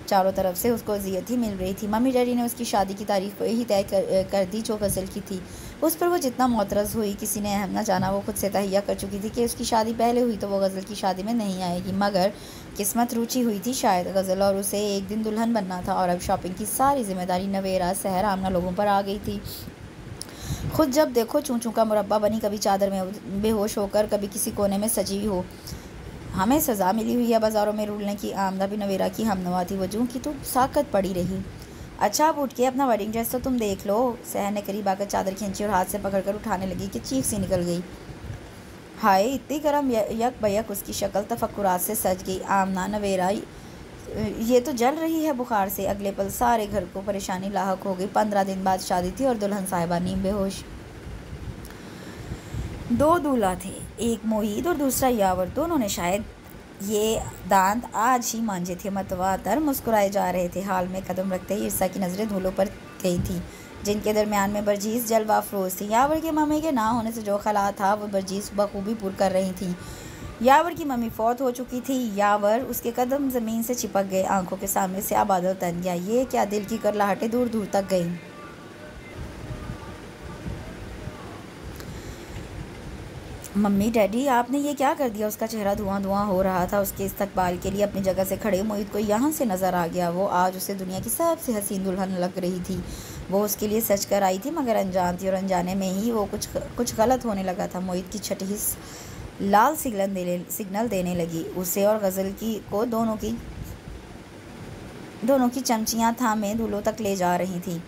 चारों तरफ से उसको अजियत ही मिल रही थी। मम्मी डैडी ने उसकी शादी की तारीख वही तय कर दी जो गज़ल की थी। उस पर वो जितना मोतरज़ हुई किसी ने अहम न जाना। वो खुद से तहैया कर चुकी थी कि उसकी शादी पहले हुई तो वो गज़ल की शादी में नहीं आएगी, मगर किस्मत रुचि हुई थी शायद। गज़ल और उसे एक दिन दुल्हन बनना था, और अब शॉपिंग की सारी जिम्मेदारी नवेरा, सहर, आमना लोगों पर आ गई थी। खुद जब देखो चूं चूं का मुरब्बा बनी, कभी चादर में बेहोश होकर, कभी किसी कोने में सजी हो। हमें सज़ा मिली हुई है बाज़ारों में रूलने की। आमना भी नवेरा की हमनवा थी, वजूह की तो साकत पड़ी रही। अच्छा अब उठ के अपना वेडिंग ड्रेस तो तुम देख लो। सहर ने करीब आकर चादर खींची और हाथ से पकड़कर उठाने लगी कि चीख सी निकल गई। हाय, इतनी गर्म यक बयक उसकी शक्ल तफक्कुरात से सज गई। आमना, नवेरा ये तो जल रही है बुखार से। अगले पल सारे घर को परेशानी लाहक हो गई। 15 दिन बाद शादी थी और दुल्हन साहिबा नीम बेहोश। 2 दूल्हा थे, एक मोईद और दूसरा यावर। दोनों ने शायद ये दांत आज ही मांझे थे। मतवातर मुस्कुराए जा रहे थे। हाल में कदम रखते ही ईर्षा की नज़रें धूलों पर गई थी, जिनके दरमियान में बर्जीस जलवा अफरोज़ थी। यावर के मम्मी के ना होने से जो खला था वो बर्जीस बखूबी पूर कर रही थी। यावर की मम्मी फौत हो चुकी थी। यावर, उसके कदम ज़मीन से चिपक गए। आंखों के सामने से बादल तन गया। ये क्या, दिल की करलाहटें दूर दूर तक गईं। मम्मी, डैडी, आपने ये क्या कर दिया? उसका चेहरा धुआं धुआं हो रहा था। उसके इस्तकबाल के लिए अपनी जगह से खड़े मोहित को यहाँ से नज़र आ गया। वो आज उसे दुनिया की सबसे हसीन दुल्हन लग रही थी। वो उसके लिए सच कर आई थी, मगर अनजान थी, और अनजाने में ही वो कुछ गलत होने लगा था। मोहित की छठी हिस्स लाल सिग्नल देने लगी। उसे और गज़ल को दोनों की चमचियाँ थामे धूलों तक ले जा रही थीं।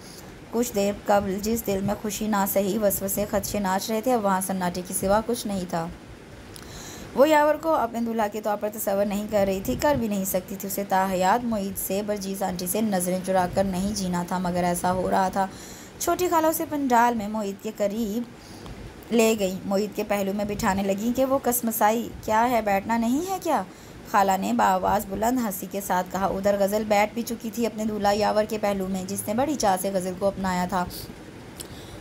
कुछ देर कबल जिस दिल में खुशी ना सही वसवसे खदशे नाच रहे थे, अब वहाँ सन्नाटे के सिवा कुछ नहीं था। वो यावर को अपने दूल्हा के तौर पर तस्वर नहीं कर रही थी, कर भी नहीं सकती थी। उसे ताहयात मोईद से, बर्जीस आंटी से नज़रें चुरा कर नहीं जीना था, मगर ऐसा हो रहा था। छोटी खाला उसे पंडाल में मोईद के करीब ले गई। मोईद के पहलू में बिठाने लगी कि वो कसमसाई। क्या है, बैठना नहीं है क्या? खाला ने बाआवाज़ बुलंद हंसी के साथ कहा। उधर गज़ल बैठ भी चुकी थी अपने दूल्हा यावर के पहलू में, जिसने बड़ी चाह से गज़ल को अपनाया था,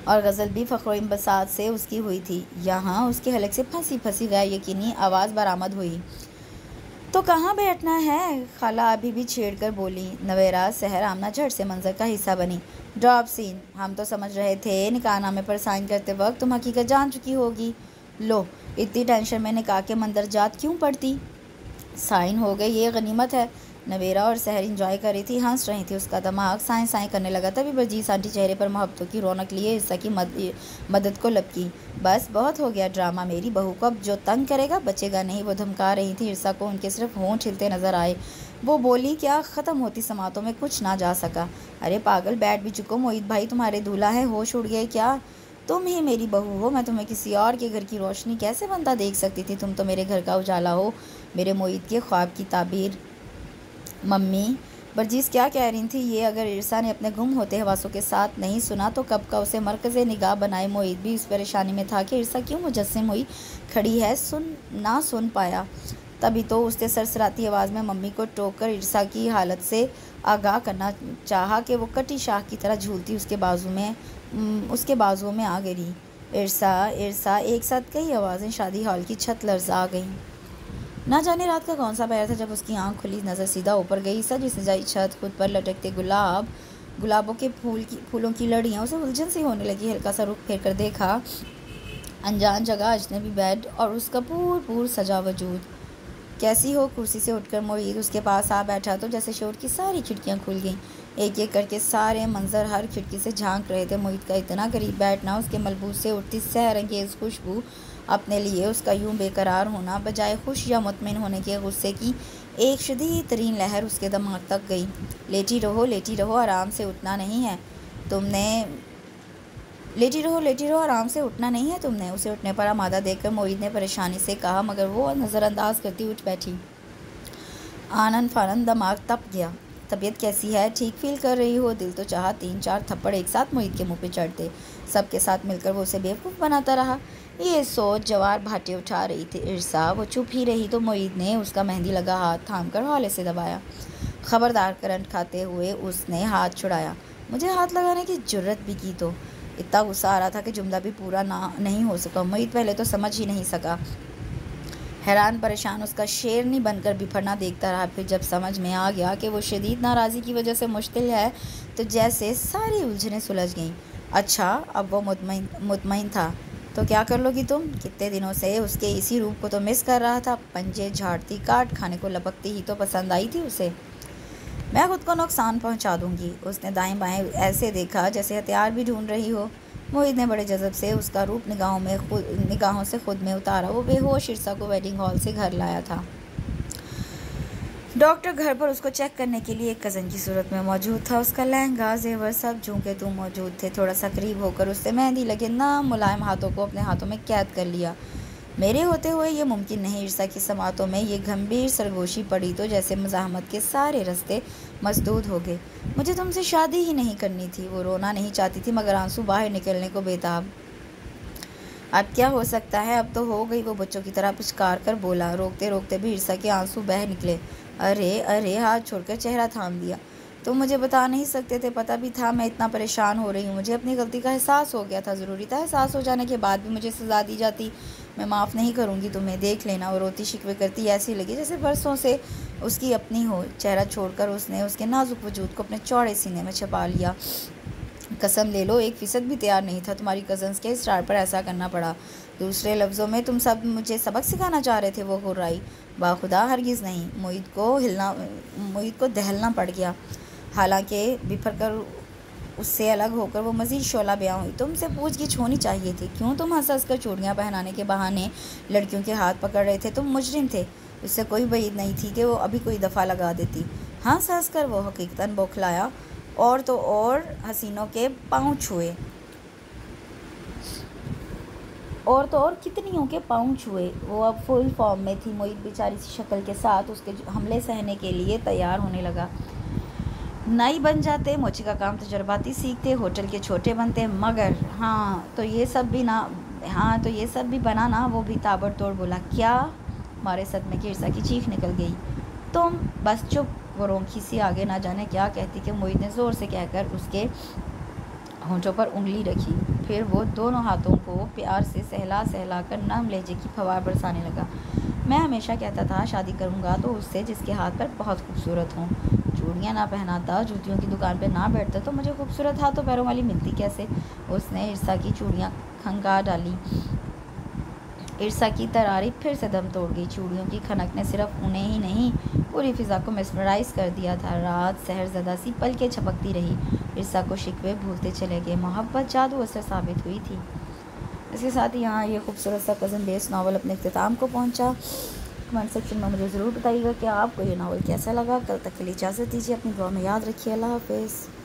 और गज़ल भी फ़ख्र बसात से उसकी हुई थी। यहाँ उसके हलक से फंसी फंसी गैर यकीनी आवाज़ बरामद हुई। तो कहाँ बैठना है? खाला अभी भी छेड़ कर बोली। नवेरा, सहर, आमना झट से मंजर का हिस्सा बनी। Drop scene. हम तो समझ रहे थे निकाहनामे पर साइन करते वक्त तुम हकीकत जान चुकी होगी। लो, इतनी टेंशन में निकाह के मंदरजात क्यों पड़ती? साइन हो गई, ये गनीमत है। नवेरा और सहर इंजॉय कर रही थी, हंस रही थी। उसका दिमाग साएं साएं करने लगा। तभी बर्जीस आंटी चेहरे पर मोहब्बतों की रौनक लिए ईर्षा की मदद को लपकी। बस बहुत हो गया ड्रामा। मेरी बहू को अब जो तंग करेगा बचेगा नहीं। वो धमका रही थी ईर्षा को। उनके सिर्फ होंठ हिलते नजर आए। वो बोली क्या, ख़त्म होती समातों में कुछ ना जा सका। अरे पागल, बैठ भी चुको। मोहित भाई तुम्हारे दूल्हा है, होश उड़ गए क्या? तुम ही मेरी बहू हो, मैं तुम्हें किसी और के घर की रोशनी कैसे बनता देख सकती थी? तुम तो मेरे घर का उजाला हो, मेरे मोहित के ख्वाब की ताबीर। मम्मी, बर्जीस क्या कह रही थी ये? अगर ईर्षा ने अपने गुम होते हवासों के साथ नहीं सुना तो कब का उसे मरकज़ निगाह बनाए मोहित भी इस परेशानी में था कि ईर्षा क्यों मुजस्सिम हुई खड़ी है। ना सुन पाया। तभी तो उसने सरसराती आवाज़ में मम्मी को टोक कर ईर्षा की हालत से आगाह करना चाहा कि वो कटी शाह की तरह झूलती उसके बाजुओं में आ गिरी। ईर्षा, ईर्षा, एक साथ कई आवाज़ें। शादी हॉल की छत लर्जा गई। ना जाने रात का कौन सा पहर था जब उसकी आंख खुली, नज़र सीधा ऊपर गई। सजी सजाई छत, खुद पर लटकते गुलाबों के फूलों की लड़ियाँ उसे उलझन सी होने लगी। हल्का सा रुख फेर कर देखा। अनजान जगह, अजनबी बेड और उसका पूर सजा वजूद। कैसी हो? कुर्सी से उठकर मोईद उसके पास आ बैठा तो जैसे शोर की सारी खिड़कियाँ खुल गईं। एक एक करके सारे मंजर हर खिड़की से झांक रहे थे। मोहित का इतना करीब बैठना, उसके मलबूस से उठती सहरंगेज़ खुशबू, अपने लिए उसका यूं बेकरार होना, बजाय खुश या मुतमिन होने के गुस्से की एक शदीद तरीन लहर उसके दिमाग तक गई। लेटी रहो, आराम से उठना नहीं है तुमने। लेटी रहो, आराम से उठना नहीं है तुमने। उसे उठने पर आमादा देखकर मोहित ने परेशानी से कहा, मगर वो नज़रअंदाज करती उठ बैठी। आनन फानन दिमाग तप गया। तबीयत कैसी है? ठीक फील कर रही हो? दिल तो चाहा 3-4 थप्पड़ एक साथ मोहित के मुंह पे चढ़ते। सबके साथ मिलकर वो उसे बेवकूफ़ बनाता रहा। ये सोच जवार भाटे उठा रही थी ईर्षा। वो चुप ही रही तो मोहित ने उसका मेहंदी लगा हाथ थाम कर हौले से दबाया। खबरदार, करंट खाते हुए उसने हाथ छुड़ाया। मुझे हाथ लगाने की जुर्रत भी की तो। इतना गुस्सा आ रहा था कि जुमला भी पूरा नहीं हो सका। मोहित पहले तो समझ ही नहीं सका। हैरान परेशान उसका शेरनी बनकर बिफरना देखता रहा। फिर जब समझ में आ गया कि वो शदीद नाराज़गी की वजह से मुश्किल है तो जैसे सारी उलझनें सुलझ गईं। अच्छा, अब वो मुतमईन था। तो क्या कर लोगी तुम? कितने दिनों से उसके इसी रूप को तो मिस कर रहा था। पंजे झाड़ती, काट खाने को लपकती ही तो पसंद आई थी उसे। मैं खुद को नुकसान पहुंचा दूंगी। उसने दाएं बाएं ऐसे देखा जैसे हथियार भी ढूंढ रही हो। मोहित ने बड़े जज़ब से उसका रूप निगाहों से खुद में उतारा। वो बेहोश इर्सा को वेडिंग हॉल से घर लाया था। डॉक्टर घर पर उसको चेक करने के लिए एक कज़न की सूरत में मौजूद था। उसका लहंगा, जेवर सब जूं के तूं मौजूद थे। थोड़ा सा करीब होकर उससे मेहंदी लगे नाम मुलायम हाथों को अपने हाथों में कैद कर लिया। मेरे होते हुए ये मुमकिन नहीं। इर्सा की समातों में ये गंभीर सरगोशी पड़ी तो जैसे मज़ाहमत के सारे रास्ते मसदूद हो गए। मुझे तुमसे शादी ही नहीं करनी थी। वो रोना नहीं चाहती थी मगर आंसू बाहर निकलने को बेताब। अब क्या हो सकता है, अब तो हो गई। वो बच्चों की तरह पुचकार कर बोला। रोकते रोकते भी इर्सा के आंसू बह निकले। अरे अरे, हाथ छोड़कर चेहरा थाम दिया। तुम मुझे बता नहीं सकते थे? पता भी था मैं इतना परेशान हो रही हूँ। मुझे अपनी गलती का एहसास हो गया था। ज़रूरी था एहसास हो जाने के बाद भी मुझे सज़ा दी जाती। मैं माफ़ नहीं करूँगी तुम्हें, देख लेना। वो रोती शिकवे करती ऐसी लगी जैसे बरसों से उसकी अपनी हो। चेहरा छोड़कर उसने उसके नाजुक वजूद को अपने चौड़े सीने में छुपा लिया। कसम ले लो, 1% भी तैयार नहीं था। तुम्हारी कज़न्स के स्टार पर ऐसा करना पड़ा। दूसरे लफ्ज़ों में तुम सब मुझे सबक सिखाना चाह रहे थे? वो घुर्राई। बाखुदा हरगिज़ नहीं। मोहित को दहलना पड़ गया। हालांकि बिफर कर उससे अलग होकर वो मज़ीद शोला बयां हुई। तुमसे पूछगिछ होनी चाहिए थी। क्यों तुम हंस कर चूड़ियाँ पहनाने के बहाने लड़कियों के हाथ पकड़ रहे थे? तुम मुजरिम थे। उससे कोई उम्मीद नहीं थी कि वो अभी कोई दफ़ा लगा देती। हंस कर वो हकीकतन बौखलाया और तो और हसीनों के पाँव छुए और तो और कितनियों के पाँव छुए। वो अब फुल फॉर्म में थी। मोहित बेचारी सी शक्ल के साथ उसके हमले सहने के लिए तैयार होने लगा। नाई बन जाते, मोची का काम तजुर्बाती सीखते, होटल के छोटे बनते, मगर हाँ तो ये सब भी बना ना। वो भी ताबड़तोड़ बोला। क्या? हमारे सदमे की इर्सा की चीख निकल गई। तुम बस चुप। वो रोंखी सी आगे ना जाने क्या कहती कि मोहित ने ज़ोर से कहकर उसके होंठों पर उंगली रखी। फिर वो दोनों हाथों को प्यार से सहला कर नम लहजे की फवार बरसाने लगा। मैं हमेशा कहता था शादी करूँगा तो उससे जिसके हाथ पर बहुत खूबसूरत हों। चूड़ियाँ ना पहनाता, जूतियों की दुकान पर ना बैठता तो मुझे खूबसूरत हाथों पैरों वाली मिलती कैसे? उसने इर्सा की चूड़ियाँ खंगाल डाली। इर्सा की तरारी फिर से दम तोड़ गई। चूड़ियों की खनक ने सिर्फ उन्हें ही नहीं पूरी फिज़ा को मेस्मराइज कर दिया था। रात सहरज़दा सी पलकें झपकती रही। इर्सा को शिकवे भूलते चले गए। मोहब्बत जादू असर साबित हुई थी। इसके साथ ही यहाँ ये खूबसूरत सा कज़न बेस्ड नावल अपने इख्तिताम को पहुँचा। कमेंट सेक्शन में मुझे ज़रूर बताइएगा कि आपको ये नावल कैसा लगा। कल तक के लिए इजाज़त दीजिए। अपनी दुआ में याद रखिए। अल्लाह हाफ़िज़।